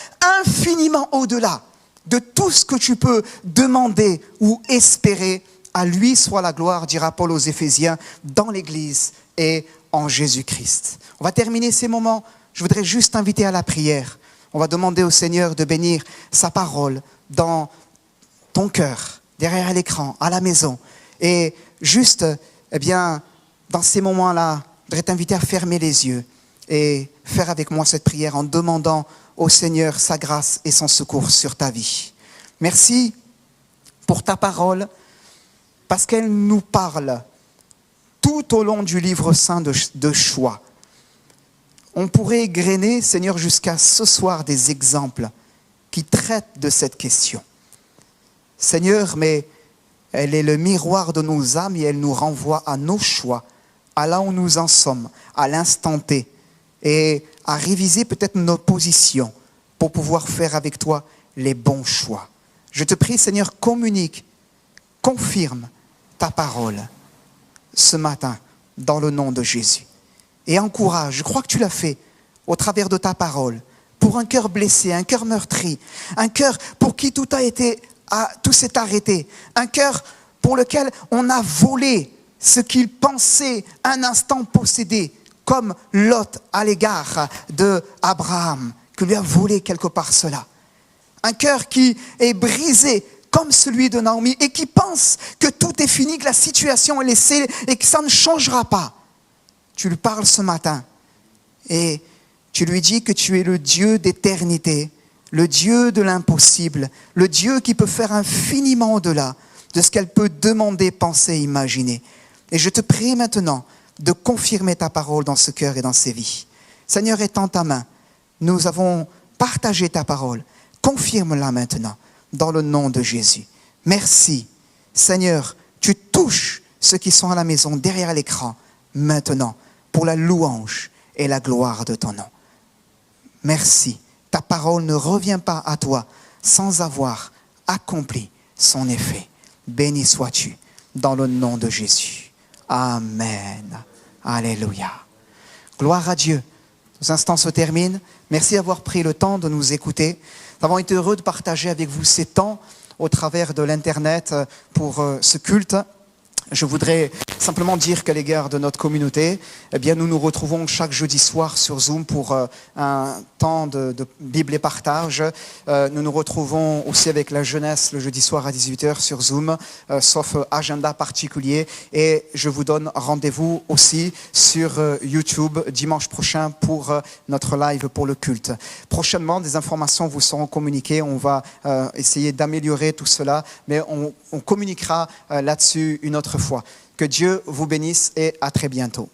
infiniment au-delà de tout ce que tu peux demander ou espérer. À lui soit la gloire, dira Paul aux Éphésiens, dans l'Église et en Jésus-Christ. On va terminer ces moments. Je voudrais juste t'inviter à la prière. On va demander au Seigneur de bénir sa parole dans ton cœur, derrière l'écran, à la maison. Et juste, eh bien, dans ces moments-là, je voudrais t'inviter à fermer les yeux et faire avec moi cette prière en demandant au Seigneur sa grâce et son secours sur ta vie. Merci pour ta parole, parce qu'elle nous parle tout au long du livre saint de choix. On pourrait égrener, Seigneur, jusqu'à ce soir des exemples qui traitent de cette question. Seigneur, mais elle est le miroir de nos âmes et elle nous renvoie à nos choix, à là où nous en sommes, à l'instant T, et à réviser peut-être nos positions pour pouvoir faire avec toi les bons choix. Je te prie, Seigneur, communique, confirme ta parole ce matin dans le nom de Jésus. Et encourage, je crois que tu l'as fait au travers de ta parole, pour un cœur blessé, un cœur meurtri, un cœur pour qui tout s'est arrêté, un cœur pour lequel on a volé ce qu'il pensait un instant posséder, comme Lot à l'égard d'Abraham, que lui a volé quelque part cela. Un cœur qui est brisé comme celui de Naomi et qui pense que tout est fini, que la situation est laissée et que ça ne changera pas. Tu lui parles ce matin et tu lui dis que tu es le Dieu d'éternité, le Dieu de l'impossible, le Dieu qui peut faire infiniment au-delà de ce qu'elle peut demander, penser, imaginer. Et je te prie maintenant de confirmer ta parole dans ce cœur et dans ces vies. Seigneur, étends ta main. Nous avons partagé ta parole. Confirme-la maintenant dans le nom de Jésus. Merci. Seigneur, tu touches ceux qui sont à la maison, derrière l'écran, maintenant, pour la louange et la gloire de ton nom. Merci. Ta parole ne revient pas à toi sans avoir accompli son effet. Béni sois-tu dans le nom de Jésus. Amen. Alléluia. Gloire à Dieu. Nos instants se terminent. Merci d'avoir pris le temps de nous écouter. Nous avons été heureux de partager avec vous ces temps au travers de l'Internet pour ce culte. Je voudrais simplement dire qu'à l'égard de notre communauté, eh bien, nous nous retrouvons chaque jeudi soir sur Zoom pour un temps de Bible et partage. Nous nous retrouvons aussi avec la jeunesse le jeudi soir à 18h sur Zoom, sauf agenda particulier. Et je vous donne rendez-vous aussi sur YouTube dimanche prochain pour notre live pour le culte. Prochainement, des informations vous seront communiquées. On va essayer d'améliorer tout cela, mais on communiquera là-dessus une autre fois. Que Dieu vous bénisse et à très bientôt.